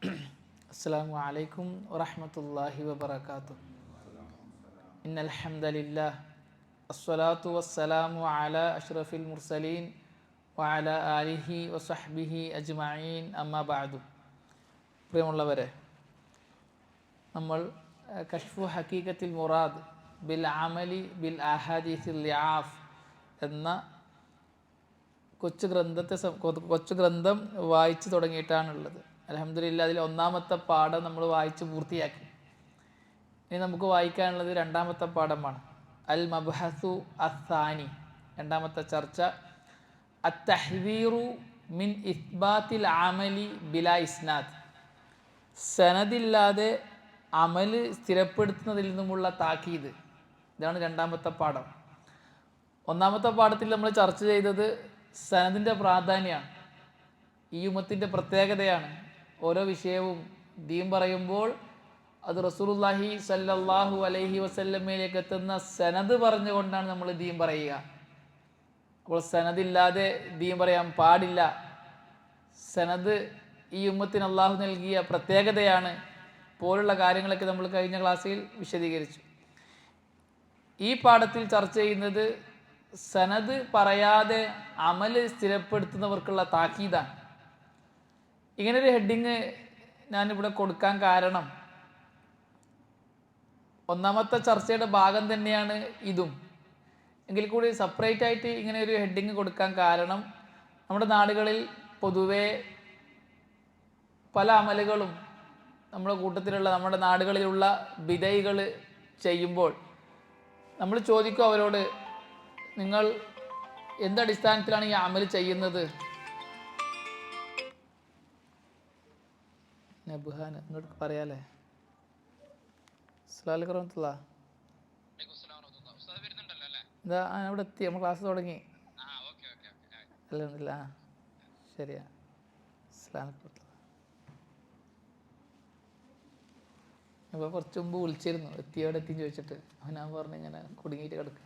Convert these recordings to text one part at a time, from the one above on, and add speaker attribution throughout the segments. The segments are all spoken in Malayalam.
Speaker 1: السلام عليكم ورحمة الله وبركاته. إن الحمد لله الصلاة والسلام على أشرف المرسلين وعلى آله وصحبه أجمعين أما بعد. പ്രിയമുള്ളവരെ, നമ്മൾ കശ്ഫു ഹക്കീഖത്തിൽ മുറാദ് ബിൽ അമലി ബിൽ അഹാദീസിൽ ലിആഫ് എന്ന കൊച്ചു ഗ്രന്ഥം വായിച്ചു തുടങ്ങിയിട്ടാണുള്ളത്. അൽഹംദുലില്ലാഹ്, അതിൽ ഒന്നാമത്തെ പാഠം നമ്മൾ വായിച്ച് പൂർത്തിയാക്കി. ഇനി നമുക്ക് വായിക്കാനുള്ളത് രണ്ടാമത്തെ പാഠമാണ്. അൽ മബ്ഹസു അസ്സാനി, രണ്ടാമത്തെ ചർച്ച, അത്തഹ്ദീറു മിൻ ഇസ്ബാത്തിൽ അമലി ബിലാ ഇസ്നാദ്, സനദില്ലാതെ അമല് സ്ഥിരപ്പെടുത്തുന്നതിൽ നിന്നുമുള്ള താക്കീത്. ഇതാണ് രണ്ടാമത്തെ പാഠം. ഒന്നാമത്തെ പാഠത്തിൽ നമ്മൾ ചർച്ച ചെയ്തത് സനദിൻ്റെ പ്രാധാന്യമാണ്, ഈ ഉമ്മത്തിൻ്റെ പ്രത്യേകതയാണ്. ഓരോ വിഷയവും ദീൻ പറയുമ്പോൾ അത് റസൂലുള്ളാഹി സ്വല്ലല്ലാഹു അലൈഹി വസല്ലമയിലേക്ക് എത്തുന്ന സനദ് പറഞ്ഞുകൊണ്ടാണ് നമ്മൾ ദീൻ പറയുക. അപ്പോൾ സനദില്ലാതെ ദീൻ പറയാൻ പാടില്ല. സനദ് ഈ ഉമ്മത്തിന് അള്ളാഹു നൽകിയ പ്രത്യേകതയാണ് പോലുള്ള കാര്യങ്ങളൊക്കെ നമ്മൾ കഴിഞ്ഞ ക്ലാസ്സിൽ വിശദീകരിച്ചു. ഈ പാഠത്തിൽ ചർച്ച ചെയ്യുന്നത് സനദ് പറയാതെ അമല് സ്ഥിരപ്പെടുത്തുന്നവർക്കുള്ള താക്കീതാണ്. ഇങ്ങനൊരു ഹെഡിങ് ഞാനിവിടെ കൊടുക്കാൻ കാരണം, ഒന്നാമത്തെ ചർച്ചയുടെ ഭാഗം തന്നെയാണ് ഇതും. എങ്കിൽ കൂടി സെപ്പറേറ്റ് ആയിട്ട് ഇങ്ങനെ ഒരു ഹെഡിങ് കൊടുക്കാൻ കാരണം, നമ്മുടെ നാടുകളിൽ പൊതുവേ പല അമലുകളും നമ്മുടെ കൂട്ടത്തിലുള്ള, നമ്മുടെ നാടുകളിലുള്ള ബിദഅകൾ ചെയ്യുമ്പോൾ നമ്മൾ ചോദിക്കും അവരോട്, നിങ്ങൾ എന്തടിസ്ഥാനത്തിലാണ് ഈ അമൽ ചെയ്യുന്നത്? നബ്ഹാൻ എന്നോട് പറയാലേ. അസ്സലാമു അലൈക്കും വറഹ്മത്തുള്ളാഹി. എന്താ അവിടെ എത്തി, നമ്മൾ ക്ലാസ് തുടങ്ങി. അൽഹംദുലില്ലാ, ശരിയാ. അസ്സലാമു അലൈക്കും. അപ്പോൾ കുറച്ച് മുമ്പ് വിളിച്ചിരുന്നു, എവിടെ എത്തി ചോദിച്ചിട്ട്. ഞാൻ പറഞ്ഞു ഇങ്ങനെ കുടുങ്ങിയിട്ട് കിടക്കുക.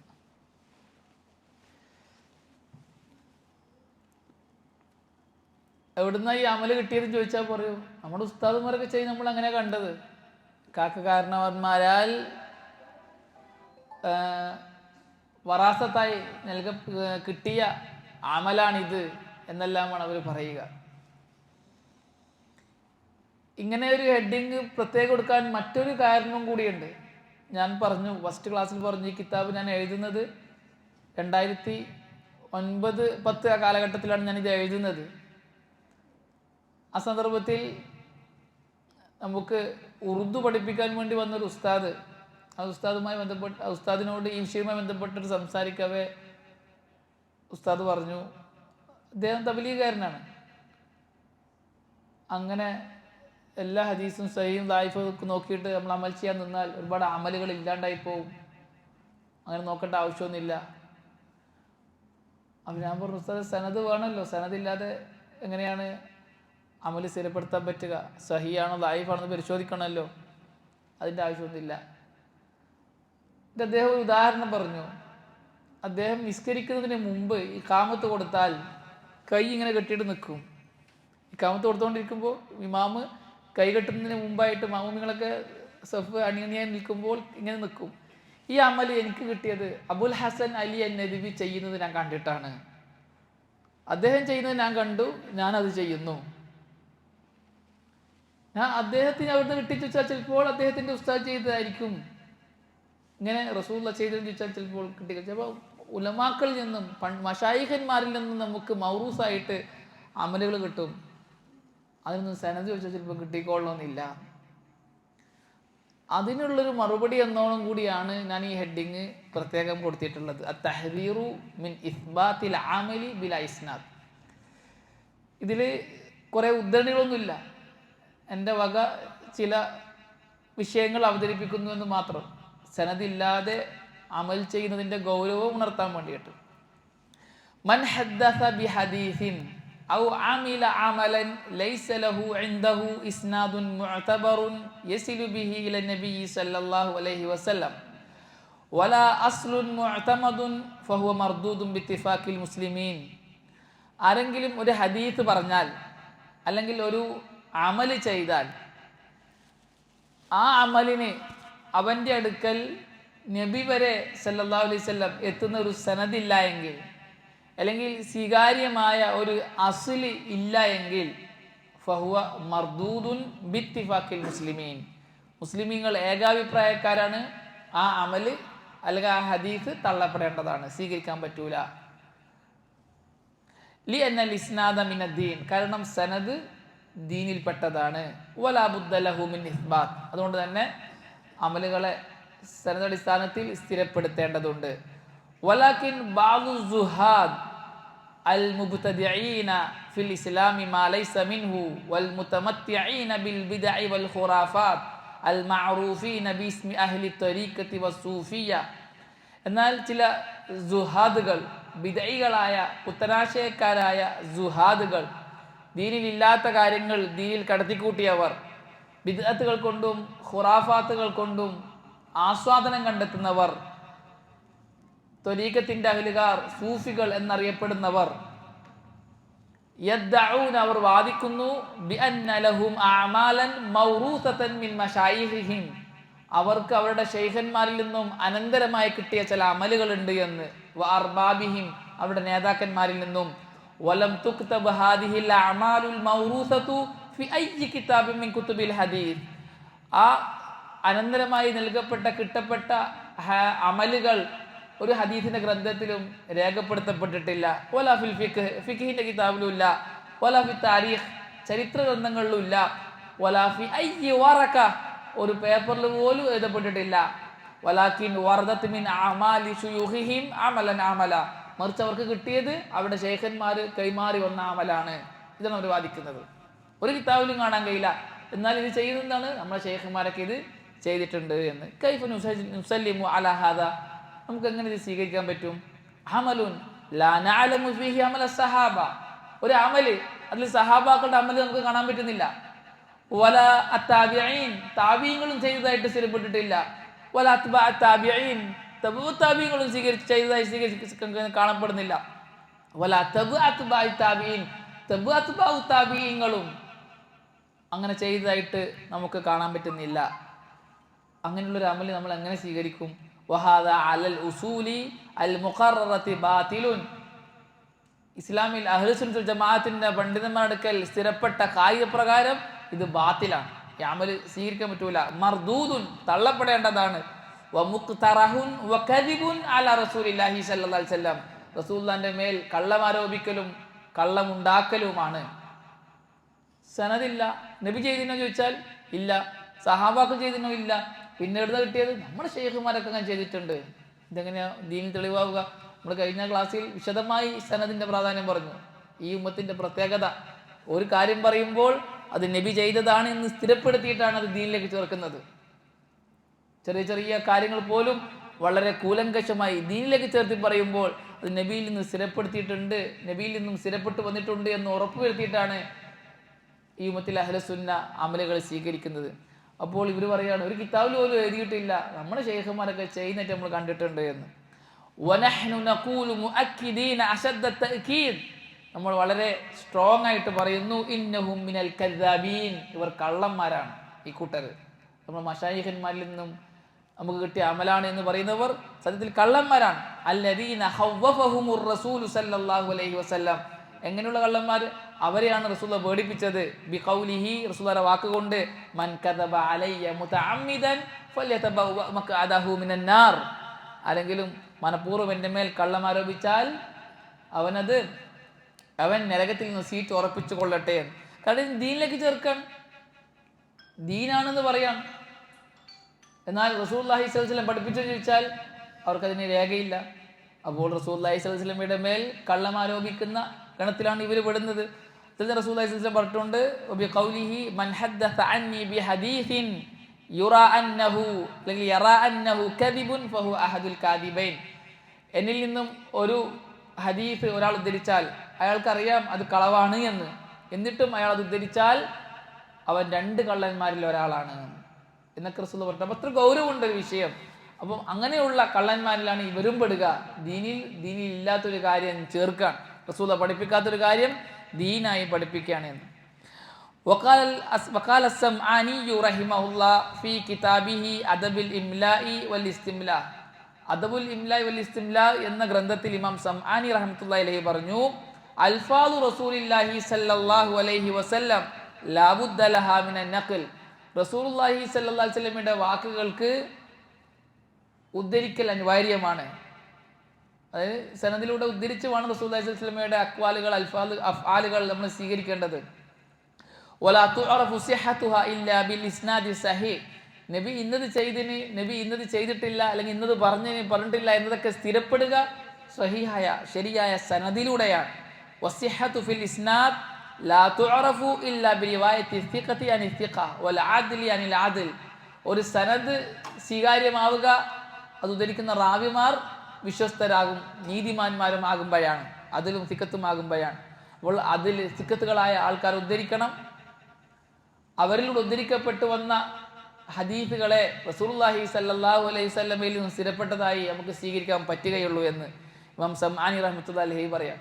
Speaker 1: എവിടുന്ന ഈ അമല് കിട്ടിയതെന്ന് ചോദിച്ചാൽ പറയും, നമ്മുടെ ഉസ്താദുമാരൊക്കെ ചെയ്ത് നമ്മൾ അങ്ങനെ കണ്ടത്, കാരണവന്മാരാൽ വറാസത്തായി കിട്ടിയ അമലാണിത് എന്നെല്ലാമാണ് അവർ പറയുക. ഇങ്ങനെ ഒരു ഹെഡിങ് പ്രത്യേകം കൊടുക്കാൻ മറ്റൊരു കാരണവും കൂടിയുണ്ട്. ഞാൻ പറഞ്ഞു, ഫസ്റ്റ് ക്ലാസ്സിൽ പറഞ്ഞു, ഈ കിതാബ് ഞാൻ എഴുതുന്നത് 2009-10 കാലഘട്ടത്തിലാണ് ഞാനിത് എഴുതുന്നത്. ആ സന്ദർഭത്തിൽ നമുക്ക് ഉറുദു പഠിപ്പിക്കാൻ വേണ്ടി വന്നൊരു ഉസ്താദ്, ആ ഉസ്താദിനോട് ഈ വിഷയവുമായി ബന്ധപ്പെട്ടിട്ട് സംസാരിക്കവേ ഉസ്താദ് പറഞ്ഞു, അദ്ദേഹം തബ്ലീഗുകാരനാണ്, അങ്ങനെ എല്ലാ ഹദീസും സഹീഹും ദായിഫും നോക്കിയിട്ട് നമ്മൾ അമൽ ചെയ്യാൻ നിന്നാൽ ഒരുപാട് അമലുകൾ ഇല്ലാണ്ടായി പോവും, അങ്ങനെ നോക്കേണ്ട ആവശ്യമൊന്നുമില്ല. അപ്പം ഞാൻ പറഞ്ഞു, ഉസ്താദ് സനദ് വേണമല്ലോ, സനദില്ലാതെ എങ്ങനെയാണ് അമല് സ്ഥിരപ്പെടുത്താൻ പറ്റുക? സഹിയാണോ ദായിഫാണെന്ന് പരിശോധിക്കണമല്ലോ, അതിൻ്റെ ആവശ്യമൊന്നുമില്ല. എന്നിട്ട് അദ്ദേഹം ഒരു ഉദാഹരണം പറഞ്ഞു. അദ്ദേഹം നിസ്കരിക്കുന്നതിന് മുമ്പ് ഈ കാമത്ത് കൊടുത്താൽ കൈ ഇങ്ങനെ കെട്ടിയിട്ട് നിൽക്കും. ഈ കാമത്ത് കൊടുത്തുകൊണ്ടിരിക്കുമ്പോൾ ഇമാമ് കൈ കെട്ടുന്നതിന് മുമ്പായിട്ട് മാമൂമികളൊക്കെ സഫ് അണിയണിയായി നിൽക്കുമ്പോൾ ഇങ്ങനെ നിൽക്കും. ഈ അമല് എനിക്ക് കിട്ടിയത് അബുൽ ഹസൻ അലി അൻ-നദ്വി ചെയ്യുന്നത് ഞാൻ കണ്ടിട്ടാണ്. അദ്ദേഹം ചെയ്യുന്നത് ഞാൻ കണ്ടു, ഞാനത് ചെയ്യുന്നു. ഞാൻ അദ്ദേഹത്തിന് അവിടുന്ന് കിട്ടിച്ചു വെച്ചാൽ ചിലപ്പോൾ അദ്ദേഹത്തിൻ്റെ ഉസ്താദ് ചെയ്തതായിരിക്കും. ഇങ്ങനെ റസൂലുള്ളാഹി ചെയ്തതെന്ന് ചോദിച്ചാൽ ചിലപ്പോൾ കിട്ടി. ചിലപ്പോൾ ഉലമാക്കളിൽ നിന്നും മശായിഖന്മാരിൽ നിന്നും നമുക്ക് മൗറൂസായിട്ട് അമലുകൾ കിട്ടും. അതിനൊന്നും സനദ് ചോദിച്ചാൽ ചിലപ്പോൾ കിട്ടിക്കൊള്ളണമെന്നില്ല. അതിനുള്ളൊരു മറുപടി എന്നോണം കൂടിയാണ് ഞാൻ ഈ ഹെഡിങ് പ്രത്യേകം കൊടുത്തിട്ടുള്ളത്, അത്തഹ്ദീറു മിൻ ഇസ്ബാത്തിൽ അമലി ബിലാ ഇസ്നാദ്. ഇതിൽ കുറേ ഉദ്ധരണികളൊന്നുമില്ല, എൻ്റെ വക ചില വിഷയങ്ങൾ അവതരിപ്പിക്കുന്നു എന്ന് മാത്രം, സനദില്ലാതെ അമൽ ചെയ്യുന്നതിൻ്റെ ഗൗരവം ഉണർത്താൻ വേണ്ടിയിട്ട്. മൻ ഹദ്ദസ ബിഹദീസിൻ ഔ അമില അമലൻ ലൈസ ലഹു ഇൻദഹു ഇസ്നാദുൻ മുഅ്തബറുൻ യസിലു ബിഹി ഇല നബി സല്ലല്ലാഹു അലൈഹി വസല്ലം വലാ അസ്ലുൻ മുഅ്തമദുൻ ഫഹുവ മർദൂദുൻ ബിത്തിഫാഖിൽ മുസ്ലിമീൻ. ആരെങ്കിലും ഒരു ഹദീസ് പറഞ്ഞാൽ, അല്ലെങ്കിൽ ഒരു അമല് ചെയ്താൽ ആ അമലിന് അവൻ്റെ അടുക്കൽ നബി വരെ സല്ലല്ലാഹു അലൈഹി വസല്ലം എത്തുന്ന ഒരു സനദില്ല എങ്കിൽ, അല്ലെങ്കിൽ സ്വീകാര്യമായ ഒരു അസ്ല് ഇല്ല എങ്കിൽ, ഫഹുവ മർദൂദുൻ ബിത്തിഫാഖിൽ മുസ്ലിമീൻ, മുസ്ലിമീങ്ങൾ ഏകാഭിപ്രായക്കാരാണ്. ആ അമല് അല്ലെങ്കിൽ ആ ഹദീസ് തള്ളപ്പെടേണ്ടതാണ്, സ്വീകരിക്കാൻ പറ്റൂല. ലി അന്നൽ ഇസ്നാദ മിനദ്ദീൻ, കാരണം സനദ് ദീനിൽപ്പെട്ടതാണ്. വലാ ബുദ്ദ ലഹു മിൻ ഇസ്ബാത്ത്, അതുകൊണ്ട് തന്നെ അമലുകളെ സനദ് അടിസ്ഥാനത്തിൽ സ്ഥിരപ്പെടുത്തേണ്ടതുണ്ട്. വലാകിൻ ബഅദു സുഹാദ് അൽ മുബ്തദിഈന ഫിൽ ഇസ്ലാമി മാ ലൈസ മിൻഹു വൽ മുതമത്തിഈന ബിൽ ബിദ്അ വൽ ഖുറാഫാത്ത് അൽ മഅറൂഫീന ബിസ്മി അഹ്ലി ത്വരീഖത്തി വസ്സൂഫിയ്യ, എന്നാൽ ചില സുഹാദുകൾ, ബിദ്ഈകളായ പുത്തനാശയക്കാരായ സുഹാദുകൾ, ദീനിലില്ലാത്ത കാര്യങ്ങൾ ദീനിൽ കടത്തിക്കൂട്ടിയവർ, ബിദ്അത്തുകൾ കൊണ്ടും ഖുറാഫാത്തുകൾ കൊണ്ടും ആസ്വാദനം കണ്ടെത്തുന്നവർ, ത്വരീഖത്തിന്റെ അഹ്ലുകാർ, സൂഫികൾ എന്നറിയപ്പെടുന്നവർ, യദ്ദഊന, അവർ വാദിക്കുന്നു, ബിഅന്ന ലഹും അഅമാലൻ മൗറൂസതൻ മിൻ മശായിഖിഹിം, അവർക്ക് അവരുടെ ശൈഖന്മാരിൽ നിന്നും അനന്തരമായി കിട്ടിയ ചില അമലുകളുണ്ട് എന്ന്, വ അർബാബിഹിം, അവരുടെ നേതാക്കന്മാരിൽ നിന്നും. വലം തുക്തബ് ഹാദിഹിൽ അഅമാലുൽ മൗറൂസതു ഫി അയ്യി കിതാബിൻ മിൻ കുതുബിൽ ഹദീസ്, ആ അനന്തരമായി നൽകപ്പെട്ട കിട്ടപ്പെട്ട അമലുകൾ ഒരു ഹദീസിന്റെ ഗ്രന്ഥത്തിലും രേഖപ്പെടുത്തപ്പെട്ടിട്ടില്ല. വലാ ഫിൽ ഫിഖ്, ഫിഖിന്റെ കിതാബിലും ഇല്ല. വലാ ഫി താരീഖ്, ചരിത്ര ഗ്രന്ഥങ്ങളിലും ഇല്ല. വലാ ഫി അയ്യി വറക, ഒരു പേപ്പറിൽ പോലും എഴുതപ്പെട്ടിട്ടില്ല. വലാകിൻ വറദത് മിൻ അഅമാലി ശുയൂഖിഹിം അമലൻ അമല, മറിച്ച് അവർക്ക് കിട്ടിയത് അവരുടെ ശൈഖന്മാർ കൈമാറി വന്ന അമലാണ്. ഇതാണ് അവർ വാദിക്കുന്നത്. ഒരു കിതാബിലും കാണാൻ കഴിയില്ല. എന്നാൽ ഇത് ചെയ്യുന്നതാണ് നമ്മുടെ ശൈഖന്മാരൊക്കെ ഇത് ചെയ്തിട്ടുണ്ട് എന്ന്. കൈഫ നുസല്ലിമു അലാ ഹാദാ, നമുക്ക് എങ്ങനെ ഇത് സ്വീകരിക്കാൻ പറ്റും? അമലുൻ ലാ നഅലമു ഫീഹി അമല സഹാബ, ഒരു അമല്, അതിൽ സഹാബാക്കളുടെ അമല് നമുക്ക് കാണാൻ പറ്റുന്നില്ല. വല അത്താബിഈൻ, താബിഈങ്ങളും ചെയ്തതായിട്ട് സ്ഥിരപ്പെട്ടിട്ടില്ല. വല അത്ബഅ താബിഈൻ, തബഉ താബിഈങ്ങളും ചെയ്തതായി കാണപ്പെടുന്നില്ല. വല തബഉ അത്ബഅ താബിഈൻ, തബഉ അത്ബഅ താബിഈങ്ങളും അങ്ങനെ ചെയ്തതായിട്ട് നമുക്ക് കാണാൻ പറ്റുന്നില്ല. അങ്ങനെയുള്ളൊരു അമല് നമ്മൾ എങ്ങനെ സ്വീകരിക്കും? വഹാദ അലൽ ഉസൂലി അൽ മുഖററതി ബാതിലുൻ, ഇസ്ലാമിൽ അഹ്ലുസുന്നത്ത് ജമാഅത്തിന്റെ പണ്ഡിതന്മാർക്കൽ സ്ഥിരപ്പെട്ട കായികപ്രകാരം ഇത് ബാത്തിലാണ്, ഈ അമല് സ്വീകരിക്കാൻ പറ്റൂല. മർദൂദുൻ, തള്ളപ്പെടേണ്ടതാണ്. വമുഖ്തറഹുൻ വകദിബുൻ അലാ റസൂലില്ലാഹി സ്വല്ലല്ലാഹി അലൈഹി വസല്ലം, റസൂലുള്ളാഹിന്റെ മേൽ കള്ളമാരോപിക്കലും കള്ളമുണ്ടാക്കലുമാണ്. സനദില്ല. നബി ചെയ്തിനോ ചോദിച്ചാൽ ഇല്ല. സഹാബാക്കൾ ചെയ്തിനോ ഇല്ല. പിന്നെ എഴുതാ കിട്ടിയത് നമ്മുടെ ശൈഖുമാരൊക്കെ അങ്ങനെ ചെയ്തിട്ടുണ്ട്. ഇതെങ്ങനെയാ ദീനിൽ തെളിവാവുക? നമ്മൾ കഴിഞ്ഞ ക്ലാസ്സിൽ വിശദമായി സനദിന്റെ പ്രാധാന്യം പറഞ്ഞു. ഈ ഉമ്മത്തിന്റെ പ്രത്യേകത, ഒരു കാര്യം പറയുമ്പോൾ അത് നബി ചെയ്തതാണ് എന്ന് സ്ഥിരപ്പെടുത്തിയിട്ടാണ് അത് ദീനിലേക്ക് ചേർക്കുന്നത്. ചെറിയ ചെറിയ കാര്യങ്ങൾ പോലും വളരെ കൂലങ്കഷമായി ദീനിലേക്ക് ചേർത്തി പറയുമ്പോൾ അത് നബിയിൽ നിന്ന് സ്ഥിരപ്പെടുത്തിയിട്ടുണ്ട്, നബിയിൽ നിന്നും സ്ഥിരപ്പെട്ടു വന്നിട്ടുണ്ട് എന്ന് ഉറപ്പുവരുത്തിയിട്ടാണ് ഈ ഉമ്മത്തിൽ അഹ്ലുസുന്ന അമലുകൾ സ്വീകരിക്കുന്നത്. അപ്പോൾ ഇവർ പറയുകയാണ്, ഒരു കിതാബിൽ പോലും എഴുതിയിട്ടില്ല, നമ്മുടെ ശൈഖന്മാരൊക്കെ ചെയ്യുന്നിട്ട് നമ്മൾ കണ്ടിട്ടുണ്ട് എന്ന്. വനഹ്നു നഖൂലു മുഅക്കിദീന അശദ്ദ തഅക്കീദ്, നമ്മൾ വളരെ സ്ട്രോങ് ആയിട്ട് പറയുന്നു, ഇന്നഹും മിനൽ കദ്ദാബീൻ, ഇവർ കള്ളന്മാരാണ് ഈ കൂട്ടർ. നമ്മൾ മശായിഖന്മാരിൽ നിന്നും നമുക്ക് കിട്ടിയ അമലാണ് എന്ന് പറയുന്നവർ സത്യത്തിൽ കള്ളന്മാരാണ്. അല്ലദീന ഖവ്വഫഹുമുർ റസൂലു സല്ലല്ലാഹു അലൈഹി വസല്ലം, എങ്ങനെയുള്ള കള്ളന്മാർ? അവരെയാണ് റസൂൽ പേടിപ്പിച്ചത്. ബിഖൗലിഹി, റസൂലുള്ളാഹിയുടെ വാക്കുകൊണ്ട്, മൻ കദബ അലയ്യ മുതഅമ്മിദൻ ഫല്യതബവ്വ മഖഅദഹു മിനൻ നാർ, ആരെങ്കിലും മനഃപൂർവ്വം എൻ്റെ മേൽ കള്ളം ആരോപിച്ചാൽ അവൻ നരകത്തിൽ നിന്ന് സീറ്റ് ഉറപ്പിച്ചു കൊള്ളട്ടെ. കാരണം ദീനിലേക്ക് ചേർക്കാൻ, ദീനാണെന്ന് പറയാം. എന്നാൽ റസൂലുള്ളാഹി സ്വല്ലല്ലാഹു അലൈഹി വസല്ലം പഠിപ്പിച്ചു ചോദിച്ചാൽ അവർക്കതിന് രേഖയില്ല. അപ്പോൾ റസൂലുള്ളാഹി സ്വല്ലല്ലാഹു അലൈഹി വസല്ലമയുടെ മേൽ കള്ളം ആരോപിക്കുന്ന ഗണത്തിലാണ് ഇവർ പെടുന്നത്. റസൂലുള്ളാഹി സ്വല്ലല്ലാഹു അലൈഹി വസല്ലം പറഞ്ഞിട്ടുണ്ട്, ബിഖൗലിഹി മൻ ഹദ്ദസ അന്നി ബിഹദീസിൻ യുറാ അന്നഹു അല്ലെങ്കിൽ യറാ അന്നഹു കദിബുൻ ഫഹു അഹദുൽ കാദിബൈൻ, എന്നിൽ നിന്നും ഒരു ഹദീസ് ഒരാൾ ഉദ്ധരിച്ചാൽ അയാൾക്കറിയാം അത് കളവാണ് എന്ന്, എന്നിട്ടും അയാൾ അത് ഉദ്ധരിച്ചാൽ അവൻ രണ്ട് കള്ളന്മാരിൽ ഒരാളാണ് എന്നൊക്കെ റസൂൽ പറഞ്ഞു. അപ്പം അത്ര ഗൗരവമുണ്ട് ഒരു വിഷയം. അപ്പം അങ്ങനെയുള്ള കള്ളന്മാരിലാണ് ഇവരും പെടുക. ദീനിൽ ഇല്ലാത്തൊരു കാര്യം ചേർക്കാൻ, റസൂൽ പഠിപ്പിക്കാത്തൊരു കാര്യം ദീനായി പഠിപ്പിക്കുകയാണ് എന്ന്. وقال السمعاني رحمه الله في كتابه أدب الإملاء والاستملاء. അദബുൽ ഇംലാ വൽ ഇസ്തിംലാ എന്ന ഗ്രന്ഥത്തിൽ ഇമാം സംആനി റഹ്മത്തുള്ളാഹി അലൈഹി പറഞ്ഞു, അൽഫാദു റസൂലില്ലാഹി സല്ലല്ലാഹു അലൈഹി വസല്ലം ലാ ബുദ്ദ ലഹാ മിനൻ നഖൽ. റസൂലുള്ളാഹി സല്ലല്ലാഹു അലൈഹി വസല്ലമയുടെ വാക്കുകൾക്ക് ഉദ്ധരിക്കൽ അനിവാര്യമാണ്. അതായത് സനദിലൂടെ ഉദ്ധരിച്ച് വേണം റസൂലുള്ളാഹി സ്വല്ലല്ലാഹു അലൈഹി വസല്ലമയുടെ അക്വാലുകൾ അഫ്ആലുകൾ നമ്മൾ സ്വീകരിക്കേണ്ടത്. വലാ തുഅറഫു സിഹ്ഹതുഹാ ഇല്ലാ ബിൽ ഇസ്നാദി സഹീഹ്. നബി ഇന്നത് ചെയ്തിന്, നബി ഇന്നത് ചെയ്തിട്ടില്ല, അല്ലെങ്കിൽ ഇന്നത് പറഞ്ഞിട്ടില്ല എന്നതൊക്കെ സ്ഥിരപ്പെടുക സ്വഹീഹായ ശരിയായ സനദിലൂടെയാണ്. വസിഹ്ഹതു ഫിൽ ഇസ്നാദ് ലാ തുഅറഫു ഇല്ലാ ബിറിവായത്തി സിഖതി അനി സിഖ വൽ അദ്ലി അനിൽ അദ്ൽ. ഒരു സനദ് സ്വീകാര്യമാവുക അത് ഉദ്ധരിക്കുന്ന റാവിമാർ വിശ്വസ്തരാകും, നീതിമാന്മാരും ആകുമ്പോഴാണ്, അതിലും സിഖത്തുമാകുമ്പോഴാണ്. അപ്പോൾ അതിൽ സിഖത്തുകളായ ആൾക്കാർ ഉദ്ധരിക്കണം. അവരിലൂടെ ഉദ്ധരിക്കപ്പെട്ടു വന്ന ഹദീസുകളെ റസൂലുള്ളാഹി സ്വല്ലല്ലാഹു അലൈഹി വസല്ലമയിൽ നിന്ന് സ്ഥിരപ്പെട്ടതായി നമുക്ക് സ്വീകരിക്കാൻ പറ്റുകയുള്ളൂ എന്ന് ഇമാം സംആനി റഹ്മത്തുള്ളാഹി അലൈഹി പറയാം.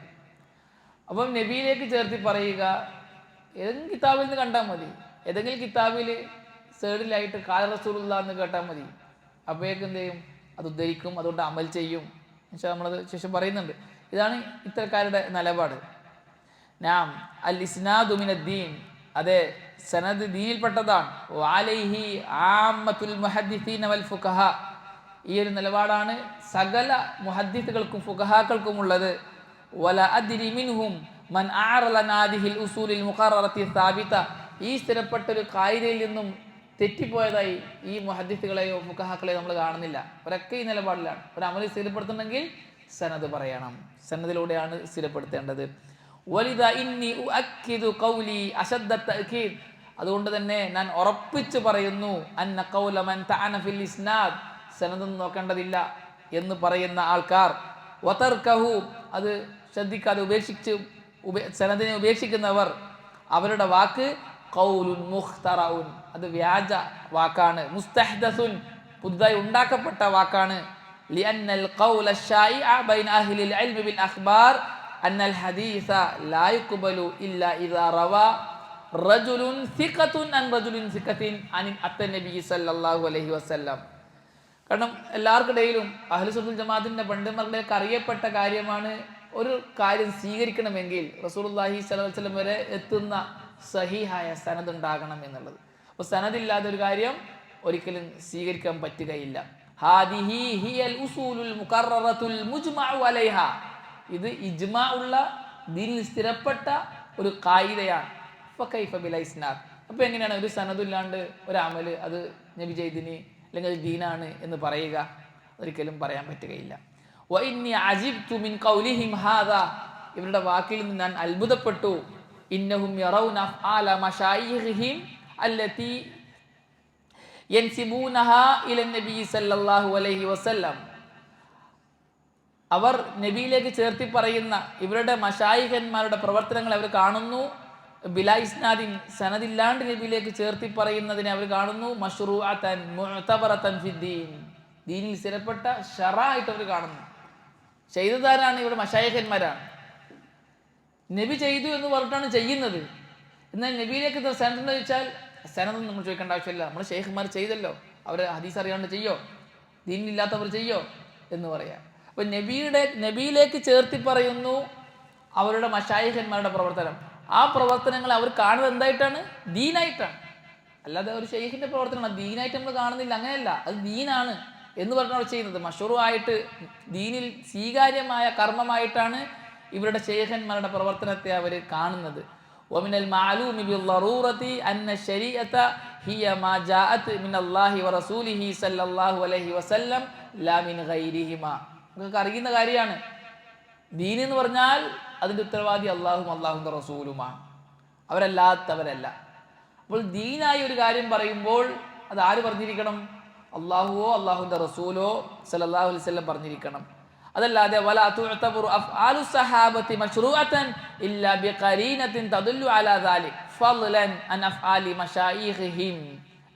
Speaker 1: അപ്പം നബിയിലേക്ക് ചേർത്തി പറയുക ഏതെങ്കിലും കിതാബിൽ നിന്ന് കണ്ടാൽ മതി, ഏതെങ്കിലും കിതാബിൽ സൈഡിലായിട്ട് ഖാല റസൂലുള്ളാഹി എന്ന് കേട്ടാൽ മതി. അപ്പോഴേക്കും എന്ത് ചെയ്യും? അത് ഉദ്ധരിക്കും, അതുകൊണ്ട് അമൽ ചെയ്യും. നമ്മളത് ശേഷം പറയുന്നുണ്ട്. ഇതാണ് ഇത്തരക്കാരുടെ നിലപാട്. നാം അൽ ഇസ്നാദു മിനദ്ദീൻ, അതെ സനദ് ദീനിൽപ്പെട്ടതാണ്. വഅലൈഹി ആമ്മത്തുൽ മുഹദ്ദിസീന വൽ ഫുഖഹ, ഈ ഒരു നിലപാടാണ് സകല മുഹദ്ദിസുകൾക്കും ഫുഖഹാക്കൾക്കും ഉള്ളത്. വല അദ്രി മിൻഹും മൻ അഅറല നാദിഹിൽ ഉസൂലിൽ മുഖററത്തി സാബിത, ഈ സ്ഥിരപ്പെട്ട ഒരു ഖായിദയിൽ നിന്നും തെറ്റിപ്പോയതായി ഈ മുഹദ്ദിസുകളെയോ ഫുഖഹാക്കളെയോ നമ്മൾ കാണുന്നില്ല. അവരൊക്കെ ഈ നിലപാടിലാണ്. ഒരു അമൽ സ്ഥിരപ്പെടുത്തണമെങ്കിൽ സനദ് പറയണം, സനദിലൂടെയാണ് സ്ഥിരപ്പെടുത്തേണ്ടത്. വലിദ ഇന്നി ഉഅക്കിദു ഖൗലി അശദ്ദ തഅകീദ്, അതുകൊണ്ട് തന്നെ ഞാൻ ഉറപ്പിച്ചു പറയുന്നു, അന്ന ഖൗല മൻ തഅന ഫിൽ ഇസ്നാദ്, സനദ് നോക്കേണ്ടതില്ല എന്ന് പറയുന്ന ആൾക്കാർ, വതർകഹു, അത് ശ്രദ്ധിക്കാതെ സനദിനെ ഉപേക്ഷിക്കുന്നവർ, അവരുടെ വാക്ക് ഖൗലുൻ മുഖ്തറഉൻ, അത് വ്യാജ വാക്കാണ്, മുസ്തഹ്ദസുൻ, പുതുതായി ഉണ്ടാക്കപ്പെട്ട വാക്കാണ്. ലിഅന്നൽ ഖൗല അശ്ശായിഅ ബൈന അഹ്ലിൽ ഇൽമി ബിൽ അഖ്ബാർ അന്നൽ ഹദീസ ലാ യുഖ്ബലു ഇല്ലാ ഇദാ റവാ റജുലുൻ സിഖത്തുൻ അൻ റജുലിൻ സിഖത്തിൻ അൻ അത്തനബി സല്ലല്ലാഹു അലൈഹി വസല്ലം. കാരണം എല്ലാവർക്കിടയിലും അഹ്ലുസുന്നൽ ജമാഅത്തിന്റെ പണ്ഡിതന്മാരിലേക്ക് അറിയപ്പെട്ട കാര്യമാണ്, ഒരു കാര്യം സ്വീകരിക്കണമെങ്കിൽ റസൂലുള്ളാഹി സ്വല്ലല്ലാഹു അലൈഹി വസല്ലം വരെ എത്തുന്ന സഹീഹായ സനദ് ഉണ്ടാകണം എന്നുള്ളത്. അപ്പോൾ സനദില്ലാതെ ഒരു കാര്യം ഒരിക്കലും സ്വീകരിക്കാൻ പറ്റുകയില്ല. ഹാദിഹി ഹിയൽ ഉസൂലുൽ മുഖററത്തുൽ മുജ്മഉ അലൈഹാ, ഇത് ഇജ്മാ ഉള്ള ദീനിൽ സ്ഥിരപ്പെട്ട ഒരു ഖായിദയാണ്. ഫകൈഫ ബിൽ ഇസ്നാദ്, അപ്പോൾ എങ്ങനെയാണ് ഒരു സനദില്ലാണ്ട് ഒരു അമല് അത് നബി ചെയ്തിന് അല്ലെങ്കിൽ അത് ദീനാണ് എന്ന് പറയുക? ഒരിക്കലും പറയാൻ പറ്റുകയില്ല. വഇന്നി അജിബ്തു മിൻ ഖൗലിഹിം ഹാദാ, ഇവരുടെ വാക്കിൽ നിന്ന് ഞാൻ അത്ഭുതപ്പെട്ടു. ഇന്നഹും യറൗന അഫ്ആല മശായിഖിഹിം അല്ലതി യൻസിബൂനഹാ ഇലൻ നബി സല്ലല്ലാഹു അലൈഹി വസല്ലം, അവർ നബിയിലേക്ക് ചേർത്തി പറയുന്ന ഇവരുടെ മശായിഖന്മാരുടെ പ്രവർത്തനങ്ങൾ അവർ കാണുന്നു ബിലാ ഇസ്നാദിൻ, സനദില്ലാണ്ട് നബിയിലേക്ക് ചേർത്തി പറയുന്നതിനെ അവർ കാണുന്നു മശ്റൂഅതൻ മുഅ്തബറതൻ ഫിദ്ദീൻ, ദീനിൽ സ്ഥിരപ്പെട്ട ശറഅായിട്ട് അവർ കാണുന്നു. ചെയ്തതാരാണ്? ഇവിടെ മശായിഖന്മാരാണ്. നബി ചെയ്തു എന്ന് പറഞ്ഞിട്ടാണ് ചെയ്യുന്നത്. എന്നാൽ നബിയിലേക്ക് സനദ് ചോദിച്ചാൽ സനദ് നമ്മൾ ചോദിക്കേണ്ട ആവശ്യമില്ല. നമ്മൾ ഷെയ്ഖ്മാർ ചെയ്തല്ലോ, അവർ ഹദീസ് അറിയാണ്ട് ചെയ്യോ, ദീനില്ലാത്തവർ ചെയ്യോ എന്ന് പറയാം. അപ്പൊ നബിയിലേക്ക് ചേർത്തി പറയുന്നു അവരുടെ മശായിഖന്മാരുടെ പ്രവർത്തനം. ആ പ്രവർത്തനങ്ങൾ അവർ കാണുന്നത് എന്തായിട്ടാണ്? ദീനായിട്ടാണ്. അല്ലാതെ ഒരു ഷെയ്ഖിന്റെ പ്രവർത്തനമാണ് ദീനായിട്ട് നമ്മൾ കാണുന്നില്ല, അങ്ങനെയല്ല, അത് ദീനാണ് എന്ന് പറഞ്ഞാണ് ചെയ്യുന്നത്. മഷ്റൂആയിട്ട് ദീനിൽ സ്വീകാര്യമായ കർമ്മമായിട്ടാണ് ഇവരുടെ ഷെയ്ഖന്മാരുടെ പ്രവർത്തനത്തെ അവർ കാണുന്നത്. വമിനൽ മഅലൂമി ബിദ്ദറൂറതി അന്ന ശരീഅത ഹിയ മാ ജാഅത് മിനല്ലാഹി വറസൂലിഹി സല്ലല്ലാഹു അലൈഹി വസല്ലം ലാ മിൻ ഗൈരിഹിമാ. നിങ്ങൾക്ക് അറിയുന്ന കാര്യമാണ്, ദീൻ എന്ന് പറഞ്ഞാൽ അതിൻ്റെ ഉത്തരവാദി അള്ളാഹും അള്ളാഹുവിൻ്റെ റസൂലുമാണ്, അവരല്ലാത്തവരല്ല. അപ്പോൾ ദീനായി ഒരു കാര്യം പറയുമ്പോൾ അത് ആര് പറഞ്ഞിരിക്കണം? അള്ളാഹുവോ അള്ളാഹുവിൻ്റെ റസൂലോ സല്ലല്ലാഹു അലൈഹി വസല്ലം പറഞ്ഞിരിക്കണം. അതല്ലാതെ വലാ തുഅ്തബറു അഫ്ആലു സഹാബത്തി മശ്റൂഅതൻ ഇല്ലാ ബിഖരീനത്തിൻ തദുല്ലു അലാ ദാലിക് ഫളൻ അൻ അഫ്ആലി മശായിഖിഹിം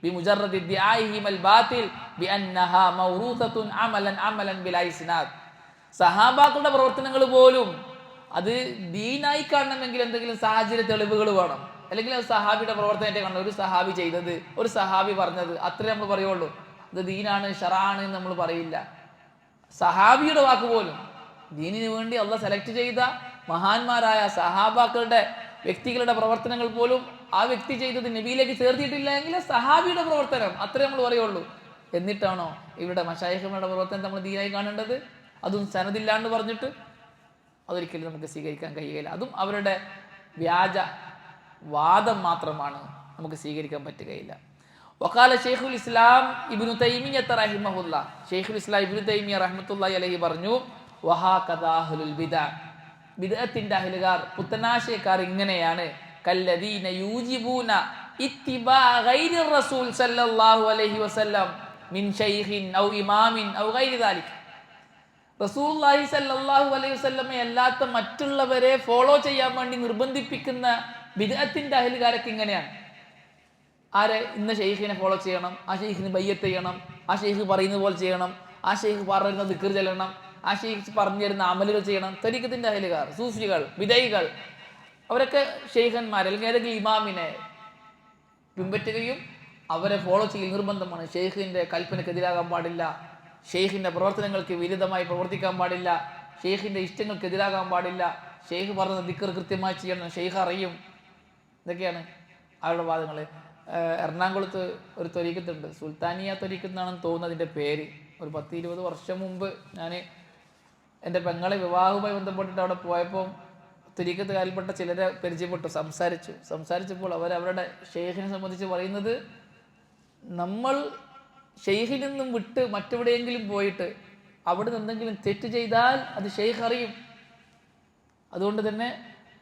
Speaker 1: ബിമുജറദി ദിആഇഹിം അൽ ബാതിൽ ബിഅന്നഹാ മൗറൂസത്തുൻ അമലൻ ബിലാ ഇസ്നാദ്. സഹാബാക്കളുടെ പ്രവർത്തനങ്ങൾ പോലും അത് ദീനായി കാണണമെങ്കിൽ എന്തെങ്കിലും സാഹചര്യ തെളിവുകൾ വേണം. അല്ലെങ്കിൽ അത് സഹാബിയുടെ പ്രവർത്തനത്തെ കണ്ടു, ഒരു സഹാബി ചെയ്തത്, ഒരു സഹാബി പറഞ്ഞത്, അത്രേ നമ്മൾ പറയുള്ളൂ. ഇത് ദീനാണ് ഷറാണ് എന്ന് നമ്മൾ പറയില്ല. സഹാബിയുടെ വാക്ക് പോലും, ദീനിന് വേണ്ടി അള്ളാഹ് സെലക്ട് ചെയ്ത മഹാന്മാരായ സഹാബാക്കളുടെ വ്യക്തികളുടെ പ്രവർത്തനങ്ങൾ പോലും ആ വ്യക്തി ചെയ്തത് നബിയിലേക്ക് ചേർത്തിയിട്ടില്ല എങ്കിൽ സഹാബിയുടെ പ്രവർത്തനം അത്രേ നമ്മൾ പറയുള്ളൂ. എന്നിട്ടാണോ ഇവിടെ മശായിഖുമാരുടെ പ്രവർത്തനം നമ്മൾ ദീനായി കാണേണ്ടത്? അതും സനദില്ലാണ്ട് പറഞ്ഞിട്ട് അതൊരിക്കലും നമുക്ക് സ്വീകരിക്കാൻ കഴിയുകയില്ല. അതും അവരുടെ വ്യാജ വാദം മാത്രമാണ്, നമുക്ക് സ്വീകരിക്കാൻ പറ്റുകയില്ല. വഖാല ശൈഖുൽ ഇസ്ലാം ഇബ്നു തൈമിയ്യ റഹിമഹുല്ലാ, ശൈഖുൽ ഇസ്ലാം ഇബ്നു തൈമിയ്യ റഹ്മത്തുള്ളാഹി അലൈഹി പറഞ്ഞു, വഹാകദാ അഹ്ലുൽ ബിദ്അ, ബിദ്അത്തിന്റെ അഹ്ലുകാർ, പുത്തനാശയക്കാർ ഇങ്ങനെയാണ്. കല്ലദീന യൂജിബൂന ഇത്തിബാ ഗൈരി റസൂൽ സല്ലല്ലാഹു അലൈഹി വസല്ലം മിൻ ശൈഖിൻ ഔ ഇമാമിൻ ഔ ഗൈരി ദാലിക. റസൂലുള്ളാഹി സല്ലല്ലാഹു അലൈഹി വസല്ലമയെ അല്ലാത്ത മറ്റുള്ളവരെ ഫോളോ ചെയ്യാൻ വേണ്ടി നിർബന്ധിപ്പിക്കുന്ന ബിദ്അത്തിന്റെ അഹ്ലുകാരൊക്കെ ഇങ്ങനെയാണ്. ആരെ? ഇന്ന ഷെയ്ഖിനെ ഫോളോ ചെയ്യണം, ആ ഷെയ്ഖിന് ബയ്യത്ത് ചെയ്യണം, ആ ഷെയ്ഖ് പറയുന്നത് പോലെ ചെയ്യണം, ആ ഷെയ്ഖ് പറയുന്ന ദിക്ർ ചെല്ലണം, ആ ഷെയ്ഖ് പറഞ്ഞു തരുന്ന അമലുകൾ ചെയ്യണം. തരീഖത്തിന്റെ അഹ്ലുകാർ, സൂഫികൾ, വിദയികൾ, അവരൊക്കെ ഷെയ്ഖന്മാർ അല്ലെങ്കിൽ ഏതെങ്കിലും ഇമാമിനെ പിൻപറ്റുകയും അവരെ ഫോളോ ചെയ്യൽ നിർബന്ധമാണ്. ഷെയ്ഖിന്റെ കൽപ്പനക്കെതിരാകാൻ പാടില്ല, ഷെയ്ഖിന്റെ പ്രവർത്തനങ്ങൾക്ക് വിരുദ്ധമായി പ്രവർത്തിക്കാൻ പാടില്ല, ഷെയ്ഖിന്റെ ഇഷ്ടങ്ങൾക്കെതിരാകാൻ പാടില്ല, ഷെയ്ഖ് പറഞ്ഞ ദിക്ർ കൃത്യമായി ചെയ്യണം, ഷെയ്ഖ് അറിയും. ഇതൊക്കെയാണ് അവരുടെ വാദങ്ങൾ. എറണാകുളത്ത് ഒരു ത്വരീഖത്തുണ്ട്, സുൽത്താനിയ ത്വരീഖത്ത് എന്നാണെന്ന് തോന്നുന്നു അതിൻ്റെ പേര്. ഒരു 10-20 വർഷം മുമ്പ് ഞാൻ എൻ്റെ പെങ്ങളെ വിവാഹവുമായി ബന്ധപ്പെട്ടിട്ട് അവിടെ പോയപ്പോൾ ത്വരീഖത്തുകാരിൽപ്പെട്ട ചിലരെ പരിചയപ്പെട്ടു, സംസാരിച്ചപ്പോൾ അവരവരുടെ ഷെയ്ഖിനെ സംബന്ധിച്ച് പറയുന്നത്, നമ്മൾ ഷെയ്ഖിൽ നിന്നും വിട്ട് മറ്റെവിടെയെങ്കിലും പോയിട്ട് അവിടെ നിന്നെങ്കിലും തെറ്റ് ചെയ്താൽ അത് ഷെയ്ഖ് അറിയും. അതുകൊണ്ട് തന്നെ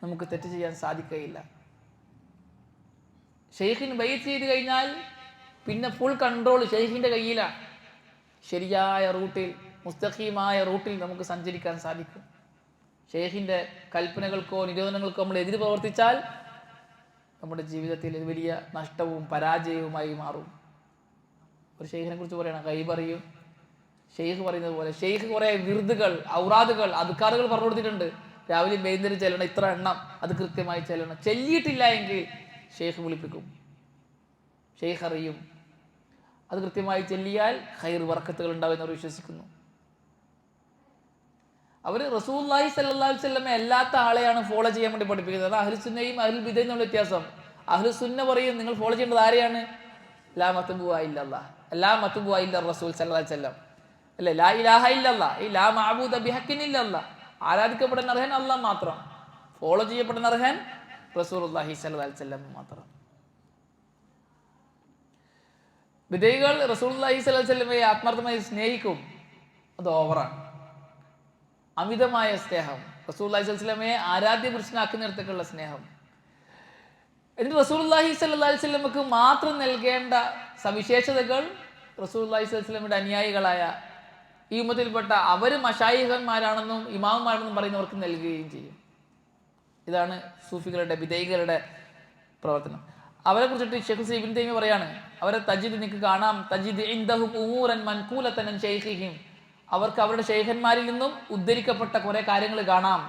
Speaker 1: നമുക്ക് തെറ്റ് ചെയ്യാൻ സാധിക്കുകയില്ല. ഷെയ്ഖിന് ബൈഅത്ത് ചെയ്ത് കഴിഞ്ഞാൽ പിന്നെ ഫുൾ കൺട്രോൾ ഷെയ്ഖിൻ്റെ കയ്യിലാണ്. ശരിയായ റൂട്ടിൽ, മുസ്തഖീമായ റൂട്ടിൽ നമുക്ക് സഞ്ചരിക്കാൻ സാധിക്കും. ഷെയ്ഖിൻ്റെ കൽപ്പനകൾക്കോ നിരോധനങ്ങൾക്കോ നമ്മൾ എതിര് പ്രവർത്തിച്ചാൽ നമ്മുടെ ജീവിതത്തിൽ വലിയ നഷ്ടവും പരാജയവുമായി മാറും. ഒരു ഷെയ്ഖിനെ കുറിച്ച് പറയണം, ഗൈബ് അറിയും. ഷെയ്ഖ് പറയുന്നത് പോലെ ഷെയ്ഖ് കുറേ വിർദുകൾ, ഔറാദുകൾ, അദ്കാറുകൾ പറഞ്ഞു കൊടുത്തിട്ടുണ്ട്. രാവിലെ വൈകുന്നേരം ചെല്ലണം, ഇത്ര എണ്ണം, അത് കൃത്യമായി ചെല്ലണം. ചെല്ലിയിട്ടില്ല എങ്കിൽ ഷെയ്ഖ് വിളിപ്പിക്കും, ഷെയ്ഖ് അറിയും. അത് കൃത്യമായി ചെല്ലിയാൽ ഖൈർ ബർക്കത്തുകൾ ഉണ്ടാവും എന്നവർ വിശ്വസിക്കുന്നു. അവർ റസൂലുള്ളാഹി സ്വല്ലല്ലാഹു അലൈഹി വസല്ലമയെ അല്ലാത്ത ആളെയാണ് ഫോളോ ചെയ്യാൻ വേണ്ടി പഠിപ്പിക്കുന്നത്. അത് അഹ്ലുസുന്നയും അഹ്ലുൽ ബിദ്അയും തമ്മിലുള്ള വ്യത്യാസം. അഹ്ലുസുന്ന പറയും നിങ്ങൾ ഫോളോ ചെയ്യേണ്ടത് ആരെയാണ്? ലാ മത്ബൂഅ ഇല്ലല്ലാഹ്, ലാ മത്ബൂഅ ഇല്ല റസൂൽ സല്ലല്ലാഹു അലൈഹി വസല്ലം, അല്ലേ? ലാ ഇലാഹ ഇല്ലല്ലാഹ്, ഈ ലാ മഅബൂദ ബിഹഖിൻ ഇല്ലല്ലാഹ്, ആരാധിക്കപ്പെടുന്ന അർഹൻ അല്ലാഹ് മാത്രം, ഫോളോ ചെയ്യപ്പെടുന്ന അർഹൻ റസൂലുള്ളാഹി സ്വല്ലല്ലാഹു അലൈഹി വസല്ലം മാത്രം. വിദയികൾ റസൂലുള്ളാഹി സ്വല്ലല്ലാഹു അലൈഹി വസല്ലമയെ ആത്മാർത്ഥമായി സ്നേഹിക്കും, അത് ഓവറാണ്, അമിതമായ സ്നേഹം. റസൂലുള്ളാഹി സ്വല്ലല്ലാഹു അലൈഹി വസല്ലമയെ ആരാധ്യ പുരുഷനാക്കുന്നിടത്തേക്കുള്ള സ്നേഹം. എന്നിട്ട് റസൂലുള്ളാഹി സ്വല്ലല്ലാഹു അലൈഹി വസല്ലമക്ക് മാത്രം നൽകേണ്ട സവിശേഷതകൾ റസൂലുള്ളാഹി സ്വല്ലല്ലാഹു അലൈഹി വസല്ലമയുടെ അനുയായികളായ ഈ ഉമ്മത്തിൽപ്പെട്ട അവർ മശായിഖന്മാരാണെന്നും ഇമാമുമാരാണെന്നും പറയുന്നവർക്ക് നൽകുകയും ചെയ്യും. ഇതാണ് സൂഫികളുടെ, ബിദഈകളുടെ പ്രവർത്തനം. അവരെ കുറിച്ചിട്ട് ശൈഖ് ഇബ്നു തൈമിയ്യ പറയാണ്, അവരെ തജിദ് നിങ്ങൾക്ക് കാണാം, തജിദ് ഇൻദഹും ഉമൂറൻ മൻകൂലതൻ അൻ ശൈഖിഹിം, അവർക്ക് അവരുടെ ശൈഖന്മാരിൽ നിന്നും ഉദ്ധരിക്കപ്പെട്ട കുറേ കാര്യങ്ങൾ കാണാം.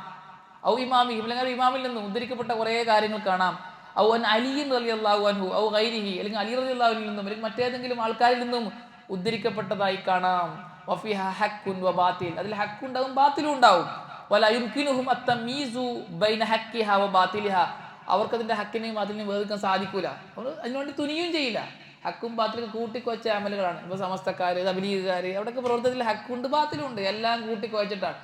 Speaker 1: ഔ ഇമാമിഹിം, അല്ലെങ്കിൽ ഇമാമിൽ നിന്നും ഉദ്ധരിക്കപ്പെട്ട കുറേ കാര്യങ്ങൾ കാണാം. ഔ അൻ അലി റളിയല്ലാഹു അൻഹു ഔ ഗൈരിഹി, അല്ലെങ്കിൽ അലി റളിയല്ലാഹു അൻഹു നിന്നും അല്ലെങ്കിൽ മറ്റേതെങ്കിലും ആൾക്കാരിൽ നിന്നും ഉദ്ധരിക്കപ്പെട്ടതായി കാണാം. വഫിഹ ഹഖ്കുൻ വബാതിൽ, അതിൽ ഹഖ്ക്കുണ്ടാവും ബാത്തിലും ഉണ്ടാവും. വല യുംകിനുഹും അത്തമീസു ബൈന ഹഖ്കിഹ വബാതിലിഹ, അവർക്കതിൻ്റെ ഹക്കിനെയും അതിനെയും വേർതിരിക്കാൻ സാധിക്കൂല, അവർ അതിനുവേണ്ടി തുനിയും ചെയ്യില്ല. ഹക്കും ബാത്തിലും കൂട്ടിക്കുവച്ച അമലുകളാണ്. ഇപ്പോൾ സമസ്തക്കാർ, തബ്ലീഗുകാർ, അവിടെയൊക്കെ പ്രവർത്തനത്തിൽ ഹക്കുണ്ട് ബാത്തിലും ഉണ്ട്, എല്ലാം കൂട്ടിക്കുവച്ചിട്ടാണ്.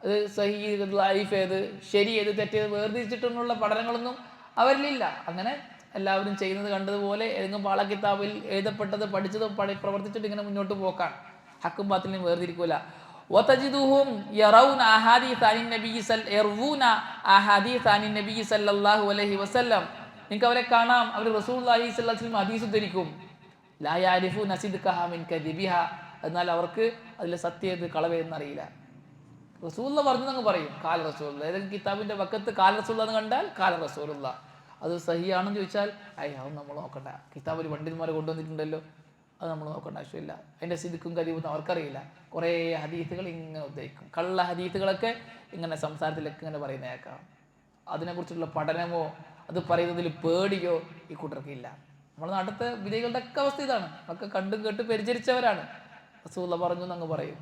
Speaker 1: അത് സഹീഹ് ലൈഫ് ഏത്, ശരി ഏത്, തെറ്റേത് വേർതിരിച്ചിട്ടുള്ള പഠനങ്ങളൊന്നും അവരിലില്ല. അങ്ങനെ എല്ലാവരും ചെയ്യുന്നത് കണ്ടതുപോലെ ഏതെങ്കിലും പാള കിതാബിൽ എഴുതപ്പെട്ടത് പഠിച്ചത് പ്രവർത്തിച്ചിട്ട് ഇങ്ങനെ മുന്നോട്ട് പോക്കാണ്. ഹക്കും ബാത്തിലും വേർതിരിക്കൂല. വതജിദുഹും യറൗന അഹാദീസ് അനിൻ നബി സല്ലല്ലാഹു അലൈഹി വസല്ലം, നിങ്ങൾക്ക് അവരെ കാണാം, അവർ റസൂലുള്ളാഹി സ്വല്ലല്ലാഹു അലൈഹി വസല്ലം ഹദീസ് ഉദ്ധരിക്കും. ലാ യഅരിഫൂന സിദ്ഖഹ മിൻ കദിബിഹ, എന്നാൽ അവർക്ക് അതിലെ സത്യേത് കളവേന്നറിയില്ല. റസൂലുള്ള പറഞ്ഞെന്നങ്ങ് പറയും, കാല റസൂലുള്ള. ഏതെങ്കിലും കിതാബിന്റെ വക്കത്ത് കാല റസൂലുള്ള എന്ന് കണ്ടാൽ കാല റസൂലുള്ള, അത് സഹിയാണെന്ന് ചോദിച്ചാൽ അത് നമ്മൾ നോക്കണ്ട, കിതാബിൽ പണ്ഡിതന്മാർ കൊണ്ടുവന്നിട്ടുണ്ടല്ലോ, അത് നമ്മൾ നോക്കേണ്ട ആവശ്യമില്ല. അതിൻ്റെ സിദ്ക്കും കരീബൊന്നും അവർക്കറിയില്ല. കുറേ ഹദീസുകൾ ഇങ്ങനെ ഉദ്ധരിക്കും, കള്ള ഹദീസുകളൊക്കെ ഇങ്ങനെ സംസാരത്തിലൊക്കെ ഇങ്ങനെ പറയുന്നേക്കാം. അതിനെക്കുറിച്ചുള്ള പഠനമോ അത് പറയുന്നതിൽ പേടിയോ ഈ കൂട്ടർക്കില്ല. നമ്മുടെ നാട്ടിലത്തെ വിധേയകളുടെ ഒക്കെ അവസ്ഥ ഇതാണ്. ഒക്കെ കണ്ടും കേട്ട് പരിചരിച്ചവരാണ്. റസൂലുള്ള പറഞ്ഞു എന്നങ്ങ് പറയും.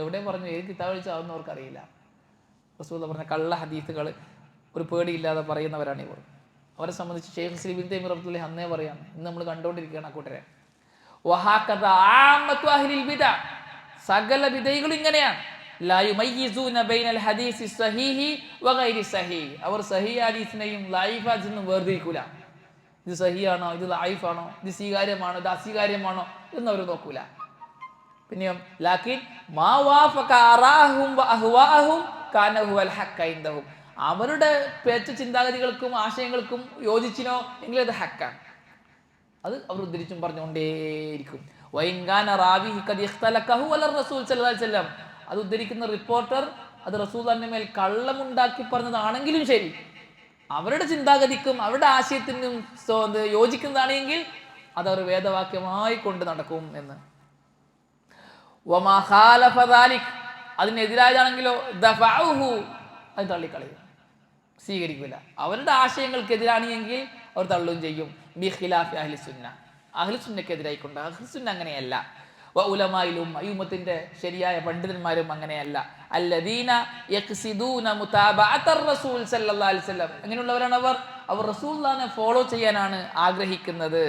Speaker 1: എവിടെ പറഞ്ഞു, ഏത് കിതാബ് വെച്ചാവുന്ന അവർക്കറിയില്ല. റസൂലുള്ള പറഞ്ഞ കള്ള ഹദീസുകൾ ഒരു പേടിയില്ലാതെ പറയുന്നവരാണ് ഇവർ. അവരെ സംബന്ധിച്ച് ഷെയ്ഖ് മുസ്ലിം ഇബ്നു തൈമിയ്യ റഹ്മത്തുള്ളാഹി അന്നേ പറയാണ്, ഇന്ന് നമ്മൾ കണ്ടുകൊണ്ടിരിക്കുകയാണ് ആ കൂട്ടരെ. വഹാകദ ആമത്തു അഹ്ലിൽ ബിദഅ, സകല ബിദഅകളും ഇങ്ങനെയാണ്. ലാ യുമയ്യിസൂന ബൈനൽ ഹദീസി സ്വഹീഹി വഗൈരി സ്വഹീഹ്, അവർ സഹീഹ് ഹദീസിനെയും ലൈഫ് ഹദീസിനെയും വേർതിരിക്കൂല. ഇത് സഹീഹാണോ, ഇത് ലൈഫാണോ, ഇത് സ്വീകാര്യമാണോ, ഇത് അസ്വീകാര്യമാണോ എന്ന് അവർ നോക്കൂല. പിന്നെയോ ലാകിൻ മാ വാഫക അറാഹും വഅഹ്വാഅഹും കാന ഹുവൽ ഹഖ് ഇൻദഹും, അവരുടെ പേച്ച ചിന്താഗതികൾക്കും ആശയങ്ങൾക്കും യോജിച്ചിനോ എങ്കിൽ അത് ഹക്കാണ്. അത് അവർ ഉദ്ധരിച്ചും പറഞ്ഞുകൊണ്ടേയിരിക്കും. വൈൻകാന റാവിഹി ഖദ് ഇഖ്തലഖഹു വല റസൂൽ സല്ലല്ലാഹു അലൈഹി വസല്ലം, അത് ഉദ്ധരിക്കുന്ന റിപ്പോർട്ടർ അത് റസൂലുള്ളാഹിന്റെ മേൽ കള്ളമുണ്ടാക്കി പറഞ്ഞതാണെങ്കിലും ശരി, അവരുടെ ചിന്താഗതിക്കും അവരുടെ ആശയത്തിനും യോജിക്കുന്നതാണെങ്കിൽ അത് അവർ വേദവാക്യമായി കൊണ്ട് നടക്കും എന്ന്. വമാ ഖാലഫ ദാലിക്, അതിനെതിരായതാണെങ്കിലോ ദഫഅഹു, അത് തള്ളിക്കളയും, സ്വീകരിക്കില്ല. അവരുടെ ആശയങ്ങൾക്കെതിരാണെങ്കിൽ അവർ തള്ളുകയും ചെയ്യും. ബി ഖിലാഫി അഹ്ലി സുന്ന, അഹ്ലി സുന്നക്കെതിരായിക്കൊണ്ട്. അഹ്ലി സുന്ന അങ്ങനെയല്ല. വ ഉലമായിലും ഈ ഉമ്മത്തിന്റെ ശരിയായ പണ്ഡിതന്മാരും അങ്ങനെയല്ല. അല്ലദീന യഖ്സിദൂന മുതാബഅത്തർ റസൂൽ സല്ലല്ലാഹു അലൈഹി വസല്ലം, അങ്ങനെയുള്ളവരാണ് അവർ. അവർ റസൂലുള്ളാഹിനെ ഫോളോ ചെയ്യാനാണ് ആഗ്രഹിക്കുന്നത്.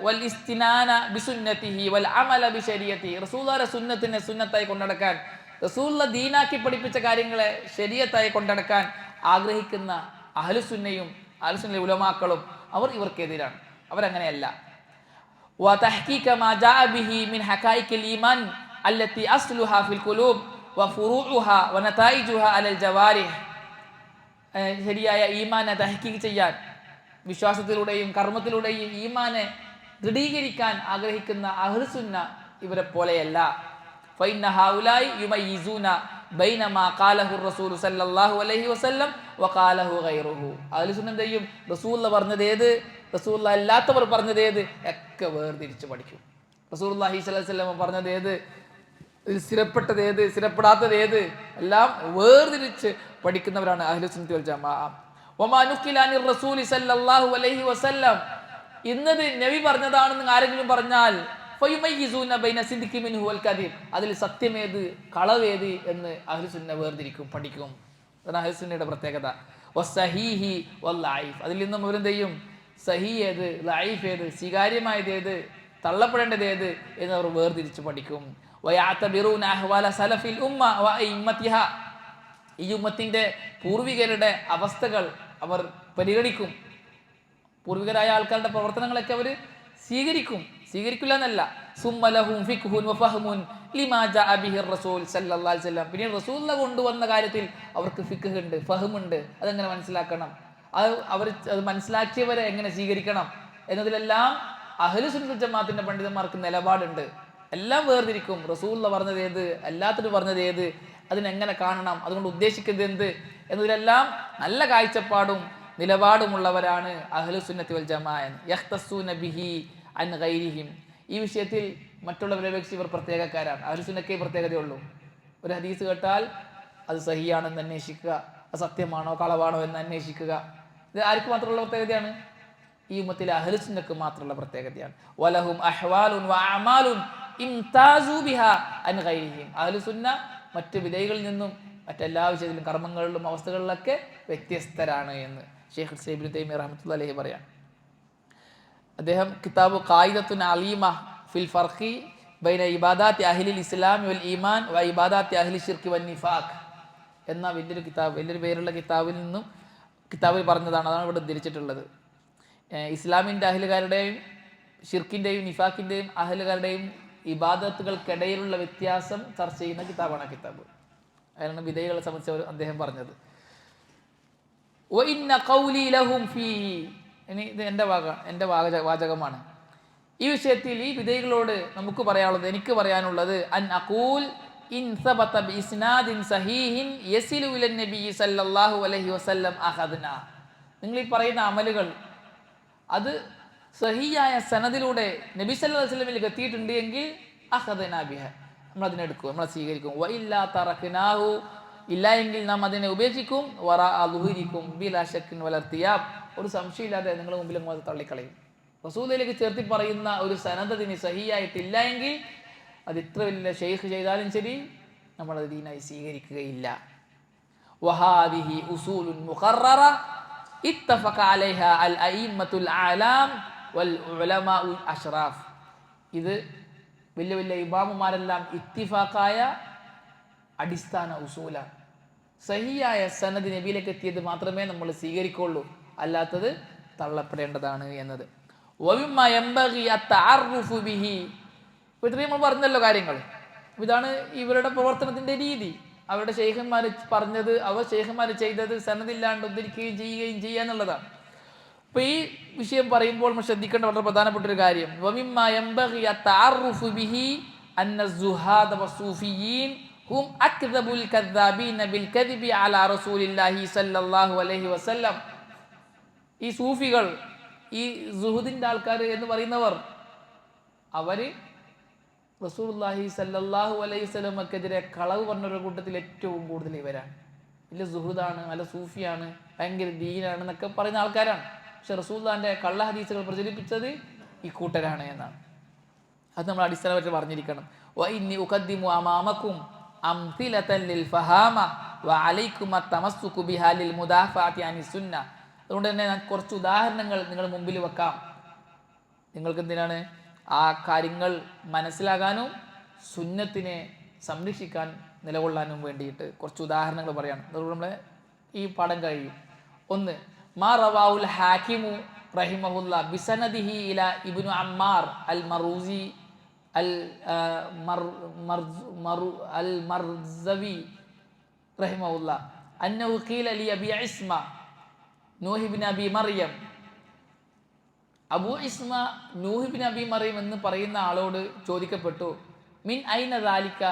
Speaker 1: വൽ ഇസ്തിനാന ബിസുന്നതിഹി വൽ അമല ബിശരീഅതിഹി, റസൂലുള്ളാഹിന്റെ സുന്നത്തിനെ സുന്നത്തായി കൊണ്ടടക്കാൻ, റസൂലുള്ള ദീനാക്കി പഠിപ്പിച്ച കാര്യങ്ങളെ ശരീഅത്തായി കൊണ്ടടക്കാൻ ആഗ്രഹിക്കുന്ന അഹ്ലുസുന്നയും അഹ്ലുസുന്നയിലെ ഉലമാക്കളും അവർ ഇവർക്കെതിരാണ്. അവരങ്ങനെയല്ല. വതഹ്കീക മാ ജാഅ ബിഹി മിൻ ഹഖായിഖിൽ ഈമാൻ അല്ലതി അസ്ലുഹാ ഫിൽ ഖുലൂബ് വഫുറൂഉഹാ വനതായിജുഹാ അലൽ ജവാരിഹ്, ശരിയായ ഈമാനെ തഹ്കീഖ് ചെയ്യാൻ, വിശ്വാസത്തിലൂടെയും കർമ്മത്തിലൂടെയും ഈമാനെ ദൃഢീകരിക്കാൻ ആഗ്രഹിക്കുന്ന അഹ്ലുസുന്ന ഇവരെ പോലെയല്ല. ഫഇന്ന ഹൗലായി യുമയ്യിസൂന ബൈന മാ ഖാലഹു റസൂൽ സല്ലല്ലാഹു അലൈഹി വസല്ലം വഖാലഹു ഗൈറുഹു, അഹ്ലുസുന്ന എന്തെയും റസൂലുള്ള പറഞ്ഞത് ഏത്, റസൂലുള്ള അല്ലാത്തവർ പറഞ്ഞത് ഏത് ഒക്കെ വേർതിരിച്ച് പഠിക്കും. റസൂലുള്ളാഹി സ്വല്ലല്ലാഹു അലൈഹി വസല്ലം പറഞ്ഞത് ഏത്, സ്ഥിരപ്പെട്ടത് ഏത്, സ്ഥിരപ്പെടാത്തത് ഏത്, എല്ലാം വേർതിരിച്ച് പഠിക്കുന്നവരാണ് അഹ്ലുസുന്നത്തി വൽ ജമാഅ. വമാ നുഖില അനിർ റസൂലി സല്ലല്ലാഹു അലൈഹി വസല്ലം, ഇന്നത് നബി പറഞ്ഞതാണെന്ന് ആരെങ്കിലും പറഞ്ഞാൽ ഫയുമയ്യിസൂന ബൈന സിദ്ഖി മിൻഹു വൽ കദിബ്, അതിൽ സത്യമേത് കളവേത് എന്ന് അഹ്ലുസുന്ന വേർതിരിക്കും, പഠിക്കും. അതാണ് അഹ്ലുസുന്നയുടെ പ്രത്യേകത. വസ്സഹീഹി വൽ ലൈഫ്, അതിൽ നിന്നും അവരെന്ത് ചെയ്യും, സഹീ ഏത്, ലൈഫ് ഏത്, സ്വീകാര്യമായത് ഏത്, തള്ളപ്പെടേണ്ടത് ഏത് എന്ന് അവർ വേർതിരിച്ച് പഠിക്കും. വയഅതബിറൂന അഹ്വാല സലഫിൽ ഉമ്മ വഅഇമ്മതിഹ, ഈ ഉമ്മത്തിന്റെ പൂർവികരുടെ അവസ്ഥകൾ അവർ പരിഗണിക്കും. പൂർവികരായ ആൾക്കാരുടെ പ്രവർത്തനങ്ങളൊക്കെ അവർ സ്വീകരിക്കില്ല എന്നല്ല. സുമ്മലഹും ഫിഖ്ഹുൻ വഫഹ്മുൻ ലിമാ ജാഅ ബിഹി റസൂൽ സല്ലല്ലാഹു അലൈഹി വസല്ലം, പിന്നെ റസൂലുള്ള കൊണ്ടുവന്ന കാര്യത്തിൽ അവർക്ക് ഫിഖ്ഹ് ഉണ്ട്, ഫഹ്മുണ്ട്, അതെങ്ങനെ മനസ്സിലാക്കണം, അവർ അത് മനസ്സിലാക്കിയവരെ എങ്ങനെ സ്വീകരിക്കണം എന്നതിലെല്ലാം അഹ്ലുസുന്നത്ത് വൽ ജമാഅത്തിന്റെ പണ്ഡിതന്മാർക്ക് നിലപാടുണ്ട്. എല്ലാം വേർതിരിക്കും. റസൂലുള്ള പറഞ്ഞത് ഏത്, അല്ലാത്തത് പറഞ്ഞത് ഏത്, അതിനെങ്ങനെ കാണണം, അതുകൊണ്ട് ഉദ്ദേശിക്കുന്നത് എന്ത് എന്നതിലെല്ലാം നല്ല കാഴ്ചപ്പാടും നിലപാടുമുള്ളവരാണ് അഹ്ലുസുന്നത്തി വൽ ജമാഅ. യഖ്തസ്സൂന ബിഹി അൻ ഗൈരിഹിം, ഈ വിഷയത്തിൽ മറ്റുള്ളവരെ അപേക്ഷിച്ച് ഇവർ പ്രത്യേകക്കാരാണ്. അഹ്ലുസുന്നക്കേ പ്രത്യേകതയുള്ളൂ. ഒരു ഹദീസ് കേട്ടാൽ അത് സഹിയാണെന്ന് അന്വേഷിക്കുക, അത് സത്യമാണോ കളവാണോ എന്ന് അന്വേഷിക്കുക. ഇത് ആർക്ക് മാത്രമുള്ള പ്രത്യേകതയാണ്? ഈ ഉമ്മത്തിലെ അഹ്ലുസുന്നക്ക് മാത്രമുള്ള പ്രത്യേകതയാണ്. വലഹും അഹ്വാലുൻ വഅമാലുൻ ഇംതാസു ബിഹാ അൻ ഗൈരിഹിം, അഹ്ലുസുന്ന മറ്റ് വിധേയകളിൽ നിന്നും മറ്റെല്ലാ വിഷയത്തിലും കർമ്മങ്ങളിലും അവസ്ഥകളിലൊക്കെ വ്യത്യസ്തരാണ് എന്ന് ഷെയ്ഖ് മുസ്ലിം ഇബ്നു തൈമിയ്യ റഹ്മത്തുള്ളാഹി അലൈഹി പറയാം. അദ്ദേഹം കിതാബ് ഖായിദത്തുൻ അലീമ ഫിൽ ഫർഖി ബൈന ഇബാദാത്തി അഹ്ലിൽ ഇസ്ലാം വൽ ഈമാൻ വ ഇബാദാത്തി അഹ്ലി ശിർക്ക് വൻ നിഫാഖ് എന്ന വലിയൊരു കിതാബ്, വലിയൊരു പേരുള്ള കിതാബിൽ പറഞ്ഞതാണ്. അതാണ് ഇവിടെ ഉദ്ധരിച്ചിട്ടുള്ളത്. ഇസ്ലാമിൻ്റെ അഹ്ലുകാരുടെയും ഷിർക്കിൻ്റെയും നിഫാഖിൻ്റെയും അഹ്ലുകാരുടെയും ഇബാദത്തുകൾക്കിടയിലുള്ള വ്യത്യാസം ചർച്ച ചെയ്യുന്ന കിതാബാണ് ആ കിതാബ്. അതാണ് വിധേയകളെ സംബന്ധിച്ച് അദ്ദേഹം പറഞ്ഞത്. ഇനി ഇത് എൻ്റെ വാചകമാണ്. ഈ വിഷയത്തിൽ ഈ വിധേയകളോട് നമുക്ക് പറയാനുള്ളത്, എനിക്ക് പറയാനുള്ളത്, അൻ അഖൂൽ ഇൻ സബത ബിഇസ്നാദിൻ സഹീഹിൻ യസിലു ഇലൻ നബി സല്ലല്ലാഹു അലൈഹി വസല്ലം അഖദ്ന, നിങ്ങൾ ഈ പറയുന്ന അമലുകൾ അത് സഹിയായ സനദിലൂടെ നബി സല്ലല്ലാഹു അലൈഹി വസല്ലമിലേക്ക് എത്തിയിട്ടുണ്ട് എങ്കിൽ അഖദ്ന ബിഹ, നമ്മൾ അതിനെടുക്കും, നമ്മൾ സ്വീകരിക്കും. വഇല്ലാ തറക്നാഹു ഇല്ല എങ്കിൽ നാം അതിനെ ഉപേക്ഷിക്കും. വറാ ദുഹൂരിക്കും ബിലാ ശക്കിൻ വലാ ഇർതിയാബ്, ഒരു സംശയമില്ലാതെ നിങ്ങളുടെ മുമ്പിൽ അങ്ങ് തള്ളിക്കളയും. റസൂലിലേക്ക് ചേർത്തി പറയുന്ന ഒരു സനദതിന് സഹിയായിട്ടില്ല എങ്കിൽ അത് ഇത്ര വലിയ ഷെയ്ഖ് ചെയ്താലും ശരി നമ്മളത് ദീനായി സ്വീകരിക്കുകയില്ല. വഹാദിഹി ഉസൂലുൻ മുഖററ ഇത്തഫഖ അലൈഹാ അൽ അഇമ്മത്തുൽ അഅലാം വൽ ഉലമാഉൽ അഷ്റാഫ്. ഇത് വലിയ വലിയ ഇമാമുമാരെല്ലാം ഇത്തിഫാഖായ അടിസ്ഥാന ഉസൂലാണ്. സഹിയായ സനദ് നബിയിലേക്ക് എത്തിയത് മാത്രമേ നമ്മൾ സ്വീകരിക്കുള്ളൂ, അല്ലാത്തത് തള്ളപ്പെടേണ്ടതാണ് എന്നത്. ഇത്രയും നമ്മൾ പറഞ്ഞല്ലോ കാര്യങ്ങൾ. ഇതാണ് ഇവരുടെ പ്രവർത്തനത്തിന്റെ രീതി. അവരുടെ ശൈഖന്മാർ പറഞ്ഞത്, അവർ ശൈഖന്മാർ ചെയ്തത് സനദില്ലാണ്ട് ഉദ്ധരിക്കുകയും ചെയ്യുകയും ചെയ്യുക എന്നുള്ളതാണ്. അപ്പൊ ഈ വിഷയം പറയുമ്പോൾ നമ്മൾ ശ്രദ്ധിക്കേണ്ട വളരെ പ്രധാനപ്പെട്ട ഒരു കാര്യം, ഈ സൂഫികൾ, ഈ സുഹുദിന്റെ ആൾക്കാർ എന്ന് പറയുന്നവർ, അവര് റസൂലുള്ളാഹി സല്ലല്ലാഹു അലൈഹി വസല്ലമക്കെതിരെ കളവ് പറഞ്ഞവരുടെ കൂട്ടത്തിൽ ഏറ്റവും കൂടുതൽ ഇവരാണ്. ഇല്ല സുഹൃദാണ്, അല്ല സൂഫിയാണ്, ഭയങ്കര ദീനാണ് എന്നൊക്കെ പറയുന്ന ആൾക്കാരാണ്. പക്ഷെ റസൂലുള്ളാഹിന്റെ കള്ള ഹദീസുകൾ പ്രചരിപ്പിച്ചത് ഈ കൂട്ടരാണ് എന്നാണ്. അത് നമ്മൾ അടിസ്ഥാനമായിട്ട് പറഞ്ഞിരിക്കണം. വഇന്നി ഉഖദ്ദിമു അമാമകും അംസിലതൻ ലിൽ ഫഹാമ വഅലൈകും അത്തമസ്സുകു ബിഹാ ലിൽ മുദാഫഅതി അനിസ് സുന്ന. അതുകൊണ്ട് തന്നെ ഞാൻ കുറച്ച് ഉദാഹരണങ്ങൾ നിങ്ങളുടെ മുമ്പിൽ വെക്കാം. നിങ്ങൾക്ക് എന്തിനാണ്? ആ കാര്യങ്ങൾ മനസ്സിലാകാനും സുന്നത്തിനെ സംരക്ഷിക്കാൻ നിലകൊള്ളാനും വേണ്ടിയിട്ട് കുറച്ച് ഉദാഹരണങ്ങൾ പറയാണ്. അതുകൊണ്ട് നമ്മളെ ഈ പാഠം കഴിയും. ഒന്ന്, മാ റവാഉൽ ഹാക്കിമു റഹിമഹുല്ലാ ബിസനദിഹി ഇലാ ഇബ്നു അമ്മാർ അൽ മറൂസി അൽ മർസവി റഹിമഹുല്ലാ അന്നഹു ഖീല ലി അബി ഇസ്മ നൂഹ് ഇബ്നു അബി മറിയം. അബൂ ഇസ്മ നൂഹ് ഇബ്നു അബി മറിയം എന്ന് പറയുന്ന ആളോട് ചോദിക്കപ്പെട്ടു, മിൻ ഐന ദാലിക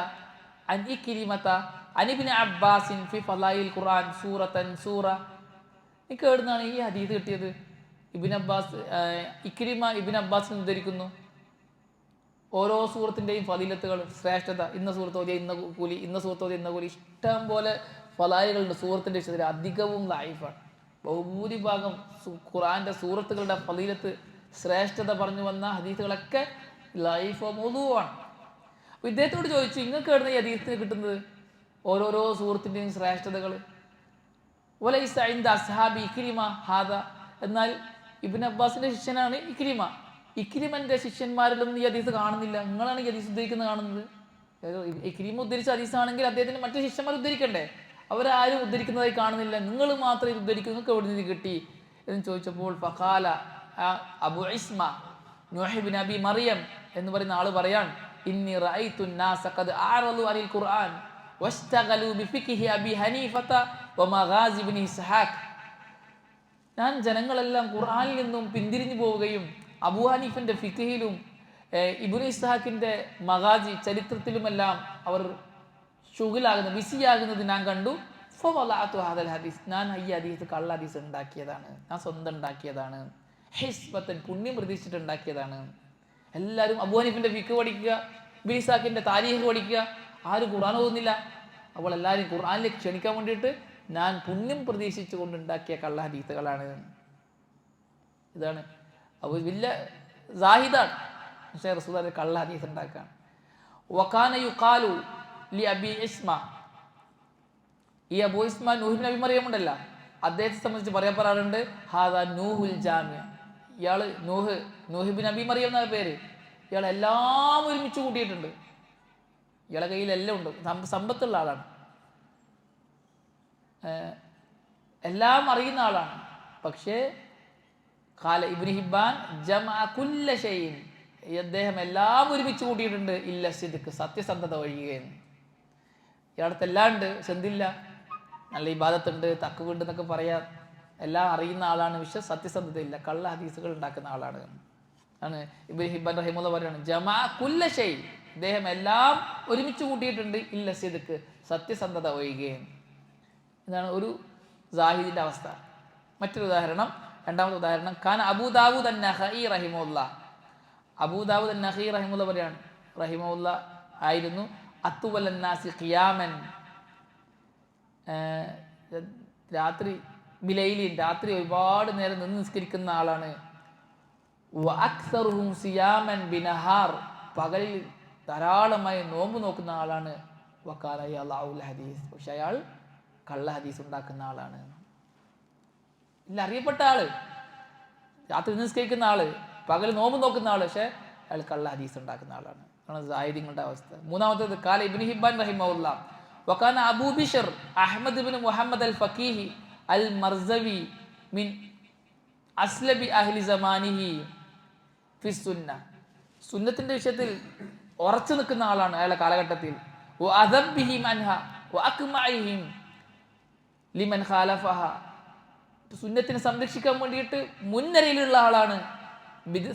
Speaker 1: അൻ ഇക്രിമത അൻ ഇബ്നു അബ്ബാസിൻ ഫി ഫളായിൽ ഖുർആൻ സൂറത്തൻ സൂറ. എനിക്ക് എവിടുന്നാണ് ഈ ഹദീസ് കിട്ടിയത്? Ibn Abbas, Ikrima Ibn Abbas ഉദ്ധരിക്കുന്നു ഓരോ സൂറത്തിൻ്റെയും ഫളീലത്തുകൾ, ശ്രേഷ്ഠത, ഇന്ന സൂറത്ത് ഓതിയ ഇന്ന കൂലി, ഇന്ന സൂറത്ത് ഓതിയ ഇന്ന കൂലി, ഇഷ്ടം പോലെ ഫളായിലുണ്ട്. സൂറത്തിൻ്റെ വിഷയത്തിൽ അധികവും ലൈഫാണ്. ബഹുഭൂരിഭാഗം ഖുർആന്റെ സൂറത്തുകളുടെ ഫളീലത്ത്, ശ്രേഷ്ഠത പറഞ്ഞു വന്ന ഹദീസുകളൊക്കെ ലൈഫോ മൗദൂആണ്. അപ്പോൾ ഇദ്ദേഹത്തോട് ചോദിച്ചു, നിങ്ങൾക്ക് എവിടുന്ന ഈ ഹദീസിന് കിട്ടുന്നത് ഓരോരോ സൂറത്തിൻ്റെയും ശ്രേഷ്ഠതകൾ? വലൈസ ഇൻദ അസ്ഹാബി ഇക്രിമ ഹാദ. എന്നാൽ ഇബ്നു അബ്ബാസിന്റെ ശിഷ്യനാണ് ഇക്രിമ. ഇക്രിമന്റെ ശിഷ്യന്മാരിലൊന്നും ഈ ഹദീസ് കാണുന്നില്ല. നിങ്ങളാണ് ഈ ഹദീസ് ഉദ്ധരിക്കുന്നത് കാണുന്നത്. ഇക്രിമ ഉദ്ധരിച്ച ഹദീസാണെങ്കിൽ അദ്ദേഹത്തിന് മറ്റു ശിഷ്യന്മാർ ഉദ്ധരിക്കണ്ടേ? അവരാരും ഉദ്ധരിക്കുന്നതായി കാണുന്നില്ല, നിങ്ങൾ മാത്രം ഇത് ഉദ്ധരിക്കും, നിങ്ങൾക്ക് എവിടെ നിന്ന് കിട്ടി എന്ന് ചോദിച്ചപ്പോൾ ഫഖാല അബു ഇസ്മ നൂഹ് ഇബ്നു അബി മറിയം എന്ന് പറയുന്ന ആള് പറയാൻ, ഇന്നി റഅയ്തു നാസ ഖദ് അഅറളു അനിൽ ഖുർആൻ വസ്തഗലു ബിഫിഖ്ഹി അബി ഹനീഫത വമഗാസി ഇബ്നു ഇസ്ഹാഖ്. ഞാൻ ജനങ്ങളെല്ലാം ഖുർആനിൽ നിന്നും പിന്തിരിഞ്ഞു പോവുകയും അബൂ ഹനീഫിന്റെ ഫിഖ്ഹിലും ഇബ്നു ഇസ്ഹാഖിന്റെ മഗാസി ചരിത്രത്തിലുമെല്ലാം അവർ ഷുഗിലാകുന്നത്, ബിസിയാകുന്നത് ഞാൻ കണ്ടു. ഫവളഅതു ഹാദൽ ഹദീസ്, ഞാൻ ഈ ഹദീസ് കള്ള ഹദീസ് ഉണ്ടാക്കിയതാണ്, ഞാൻ സ്വന്തം ഉണ്ടാക്കിയതാണ്, ഹിസ്ബത്തൻ പുണ്യം പ്രതീക്ഷിച്ചിട്ട് ഉണ്ടാക്കിയതാണ്. എല്ലാവരും അബൂ ഹനീഫിന്റെ ഫിഖ് പഠിക്കുക, ഇബ്നു ഇസ്ഹാഖിന്റെ താരീഖ് പഠിക്കുക, ആരും ഖുർആൻ ഓതുന്നില്ല. അപ്പോൾ എല്ലാവരും ഖുർആനിലേക്ക് ക്ഷണിക്കാൻ വേണ്ടിയിട്ട് ഞാൻ പുണ്യം പ്രതീക്ഷിച്ചു കൊണ്ട് ഉണ്ടാക്കിയ കള്ള ഹദീസുകളാണ്. ഇതാണ് അപ്പോൾ വലിയ സാഹിദാണ്. പക്ഷേ റസൂലുള്ളാഹി കള്ള ഹദീസ് ഉണ്ടാക്കുകയാണ്. വകാന യുഖാലു ലി അബി ഇസ്മ, ഈ അബൂ ഇസ്മ നൂഹ് ഇബ്നു അബി മറിയം ഉണ്ടല്ല, അദ്ദേഹത്തെ സംബന്ധിച്ച് പറയാറുണ്ട് ഹാദാ നൂഹുൽ ജാമി. ഇയാള് നൂഹ് ഇബ്നു അബി മറിയം എന്ന പേര്. ഇയാൾ എല്ലാം ഒരുമിച്ച് കൂട്ടിയിട്ടുണ്ട്. ഇയാളെ കയ്യിൽ എല്ലാം ഉണ്ട്, സമ്പത്തുള്ള ആളാണ്, എല്ലാം അറിയുന്ന ആളാണ്. പക്ഷേ ഖാല ഇബ്നു ഹിബ്ബാൻ ജമഅ കുല്ല ഷൈഇൻ, അദ്ദേഹം എല്ലാം ഒരുമിച്ച് കൂട്ടിയിട്ടുണ്ട്, ഇല്ല സിദ്ഖ്, സത്യസന്ധത ഒഴിയുകയെന്ന്. ഇയാളത്തെ എല്ലാം ഉണ്ട്, ചെന്തില്ല, നല്ല ഇബാദത്തുണ്ട്, തഖ്വയുണ്ട് എന്നൊക്കെ പറയാം, എല്ലാം അറിയുന്ന ആളാണ്, സത്യസന്ധതയില്ല, കള്ള ഹദീസുകൾ ഉണ്ടാക്കുന്ന ആളാണ് ആണ് ഇബ്നു ഹിബ്ബാൻ റഹിമഹുല്ലാഹ് പറയുന്നത്. ജമഅ കുല്ല ഷൈ, അദ്ദേഹം എല്ലാം ഒരുമിച്ച് കൂട്ടിയിട്ടുണ്ട്, ഇല്ല സിദ്ഖ്, സത്യസന്ധത ഒഴിയുകയെന്ന്. ഇതാണ് ഒരു സാഹിദിന്റെ അവസ്ഥ. മറ്റൊരു ഉദാഹരണം, രണ്ടാമത്തെ ഉദാഹരണം, ഖാൻ അബൂ ദാവൂദ് അൻ-നഖഈ റഹിമഹുല്ലാഹ്. അബൂ ദാവൂദ് അൻ-നഖഈ റഹിമഹുല്ലാഹ് പറയാണ്, റഹിമഹുല്ലാഹ് ആയിരുന്നു അത്വലൻ നാസി ഖിയാമൻ, രാത്രി ബിലൈലിൻ, രാത്രി ഒരുപാട് നേരം നിന്ന് നിസ്കരിക്കുന്ന ആളാണ്. വഅക്സറുഹും സിയാമൻ ബിനഹാർ, പകലിൽ ധാരാളമായി നോമ്പ് നോക്കുന്ന ആളാണ്. വഖാല യളഉൽ ഹദീസ്, പക്ഷെ അയാൾ കള്ള ഹദീസ് ഉണ്ടാക്കുന്ന ആളാണ്. ഇല്ല, അറിയപ്പെട്ട ആള്, രാത്രി നിസ്കരിക്കുന്ന ആള്, പകൽ നോമ്പ് നോക്കുന്ന ആള്, പക്ഷെ അയാൾ കള്ള ഹദീസ് ഉണ്ടാക്കുന്ന ആളാണ്. ആണ് സാഹിദികളുടെ അവസ്ഥ. മൂന്നാമത്തേത് കാല ഇബ്നു ഹിബ്ബാൻ റഹിമഹുല്ലാഹ് വകാന അബൂ ബിശ്ർ അഹ്മദ് ഇബ്നു മുഹമ്മദ് അൽ ഫഖീഹി അൽ മർസവി മിൻ അസ്ലബി അഹ്ലി സമാനിഹി ഫി സുന്ന, സുന്നത്തിന്റെ വിഷയത്തിൽ ഉറച്ചു നിൽക്കുന്ന ആളാണ് അയാളുടെ കാലഘട്ടത്തിൽ. വഅദബ്ബിഹിം അൻഹ വഅക്മഇഹിം ലിമൻ ഖാലഫഹ, സുന്നത്തിനെ സംരക്ഷിക്കാൻ വേണ്ടിയിട്ട് മുൻനിരയിലുള്ള ആളാണ്.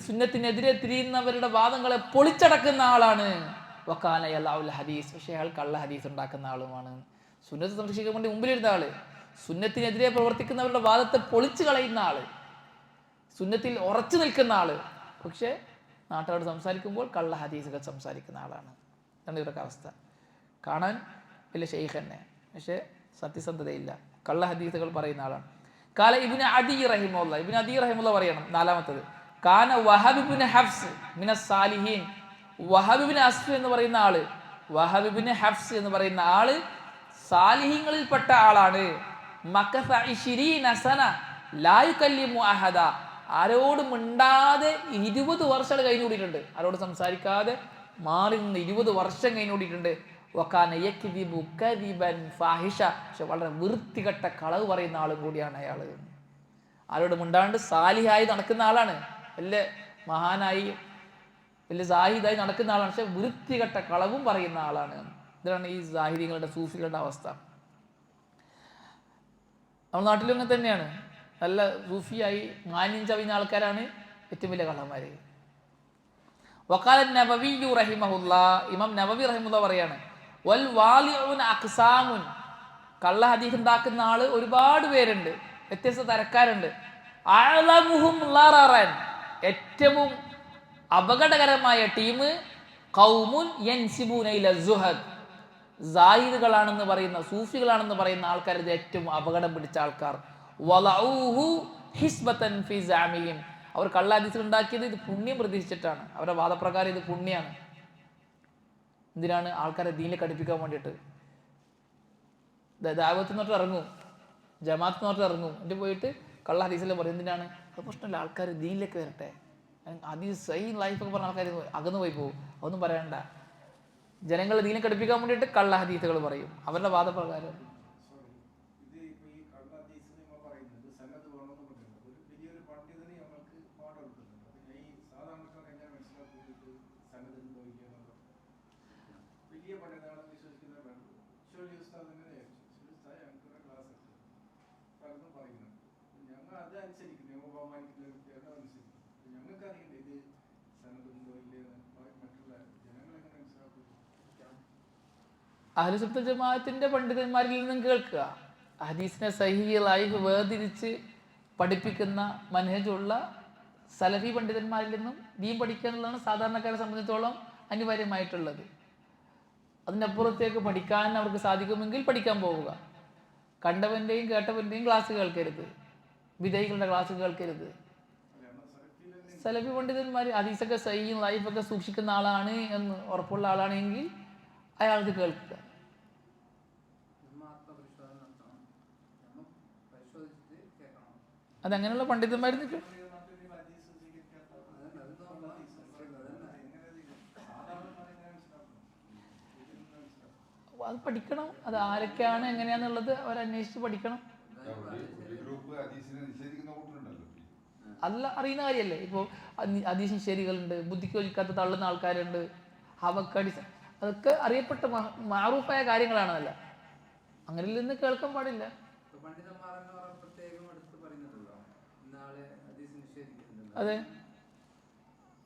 Speaker 1: സുന്നത്തിനെതിരെ തിരിയുന്നവരുടെ വാദങ്ങളെ പൊളിച്ചടക്കുന്ന ആളാണ്. വക്കാന യളഉൽ ഹദീസ്, പക്ഷേ അയാൾ കള്ള ഹദീസ് ഉണ്ടാക്കുന്ന ആളുമാണ്. സുന്നത്ത് സംരക്ഷിക്കാൻ വേണ്ടി മുമ്പിലിരുന്ന ആള്, സുന്നത്തിനെതിരെ പ്രവർത്തിക്കുന്നവരുടെ വാദത്തെ പൊളിച്ചു കളയുന്ന ആള്, സുന്നത്തിൽ ഉറച്ചു നിൽക്കുന്ന ആള്, പക്ഷേ നാട്ടുകാരോട് സംസാരിക്കുമ്പോൾ കള്ള ഹദീസുകൾ സംസാരിക്കുന്ന ആളാണ്. അതാണ് ഇവരുടെ അവസ്ഥ. കാണാൻ വലിയ ഷെയ്ഖ് തന്നെ, പക്ഷേ സത്യസന്ധതയില്ല, കള്ള ഹദീസുകൾ പറയുന്ന ആളാണ്. കാല ഇബ്നു അദി റഹിമഹുല്ലാഹ്, ഇബ്നു അദി റഹിമഹുല്ലാഹ് പറയണം. നാലാമത്തത് കാന വഹബ് ഇബ്നു ഹഫ്സ് മിനസ് സാലിഹീൻ, വഹബ് ഇബ്നു അസ്ഫ് എന്ന് പറയുന്ന ആള്, വഹബ് ഇബ്നു ഹഫ്സ് എന്ന് പറയുന്ന ആള് സാലിഹീങ്ങളിൽപ്പെട്ട ആളാണ്. മക്കസ 20 സന ലാ യുകല്ലിമു അഹദ, ആരോടും മിണ്ടാതെ 20 വർഷം കഴിഞ്ഞുകൂടിയിട്ടുണ്ട്, ആരോട് സംസാരിക്കാതെ മാറി നിന്ന് 20 വർഷം കഴിഞ്ഞുകൂടിയിട്ടുണ്ട്. വകാന യക്ദിബു കദിബൻ ഫാഹിഷ, പക്ഷെ വളരെ വൃത്തികെട്ട കളവ് പറയുന്ന ആളും കൂടിയാണ് അയാൾ. ആരോട് മിണ്ടാണ്ട് സാലിഹായി നടക്കുന്ന ആളാണ്, വലിയ മഹാനായി വലിയ സാഹിദായി നടക്കുന്ന ആളാണ്, പക്ഷെ വൃത്തികെട്ട കളവും പറയുന്ന ആളാണ്. ഇതാണ് ഈ സാഹിദികളുടെ സൂഫികളുടെ അവസ്ഥ. നമ്മുടെ നാട്ടിലും അങ്ങനെ തന്നെയാണ്. നല്ല സൂഫിയായി മാന്യം ചവിഞ്ഞ ആൾക്കാരാണ് ഏറ്റവും വലിയ കള്ളന്മാര്. വഖാല നബവി റഹിമഹുല്ലാഹ്, ഇമാം നബവി റഹിമഹുല്ലാഹ് പറയാണ്, വൽ വാലിഉന അഖ്സാമുൻ, കള്ള ഹദീസ് ഉണ്ടാക്കുന്ന ആള് ഒരുപാട് പേരുണ്ട്, വ്യത്യസ്ത തരക്കാരുണ്ട്. അഅലമുഹും ലററൻ, ഏറ്റവും അപകടകരമായ ടീം ഖൗമുൻ യൻസിബൂന ഇല സുഹദ്, സാഹിദുകളാണെന്ന് പറയുന്ന, സൂഫികളാണെന്ന് പറയുന്ന ആൾക്കാർ, ഇത് ഏറ്റവും അപകടം പിടിച്ച ആൾക്കാർ. വലഊഹു ഹിസ്ബതൻ ഫി സഅമിഹിം, അവർ കള്ള ഹദീസ് ഉണ്ടാക്കിയത് ഇത് പുണ്യം പ്രതീക്ഷിച്ചിട്ടാണ്. അവരുടെ വാദപ്രകാരം ഇത് പുണ്യാണ്. എന്തിനാണ്? ആൾക്കാരെ ദീനിലേക്ക് അടുപ്പിക്കാൻ വേണ്ടിയിട്ട്. ദഅവത്ത് എന്ന് പറഞ്ഞിട്ട് ഇറങ്ങും, ജമാഅത്ത് എന്ന് പറഞ്ഞിട്ട് ഇറങ്ങും, എന്നിട്ട് പോയിട്ട് കള്ള ഹദീസിലെ പറയും. എന്തിനാണ്? അത് പ്രശ്നമില്ല, ആൾക്കാർ ദീനിലേക്ക് വരട്ടെ, ഹദീസ് സഹീഹ് ലൈഫൊക്കെ പറഞ്ഞ ആൾക്കാർ അകന്നു പോയി പോകും. അതൊന്നും പറയണ്ട, ജനങ്ങളെ ദീനിലേക്ക് അടുപ്പിക്കാൻ വേണ്ടിയിട്ട് കള്ള ഹദീസുകൾ പറയും അവരുടെ വാദപ്രകാരം. അഹ്ലുസുന്നത്ത് ജമാഅത്തിന്റെ പണ്ഡിതന്മാരിൽ നിന്നും കേൾക്കുക, ഹദീസിനെ സഹീഹ് ലൈഫ് വേർതിരിച്ച് പഠിപ്പിക്കുന്ന മനഹജുള്ള സലഫി പണ്ഡിതന്മാരിൽ നിന്നും ദീൻ പഠിക്കുക എന്നുള്ളതാണ് സാധാരണക്കാരെ സംബന്ധിച്ചോളം അനിവാര്യമായിട്ടുള്ളത്. അതിനപ്പുറത്തേക്ക് പഠിക്കാൻ അവർക്ക് സാധിക്കുമെങ്കിൽ പഠിക്കാൻ പോവുക. കണ്ടവൻ്റെയും കേട്ടവൻ്റെയും ക്ലാസ് കേൾക്കരുത്, വിധേയികളുടെ ക്ലാസ് കേൾക്കരുത്. സലഫി പണ്ഡിതന്മാർ ഹദീസൊക്കെ സഹീഹ് ലൈഫൊക്കെ സൂക്ഷിക്കുന്ന ആളാണ് എന്ന് ഉറപ്പുള്ള ആളാണെങ്കിൽ അയാൾക്ക് കേൾക്കുക. അതങ്ങനെയുള്ള പണ്ഡിതന്മാർ അത് പഠിക്കണം. അത് ആരൊക്കെയാണ് എങ്ങനെയാന്നുള്ളത് അവരന്വേഷിച്ച് പഠിക്കണം. അല്ല, അറിയുന്ന കാര്യമല്ലേ. ഇപ്പോൾ ഹദീസ് നിഷേധികളുണ്ട്, ബുദ്ധിക്ക് യോജിക്കാത്ത തള്ളുന്ന ആൾക്കാരുണ്ട്, അവക്കടി, അതൊക്കെ അറിയപ്പെട്ട മാറൂഫായ കാര്യങ്ങളാണല്ല, അങ്ങനെ നിന്ന് കേൾക്കാൻ പാടില്ല. അതെ,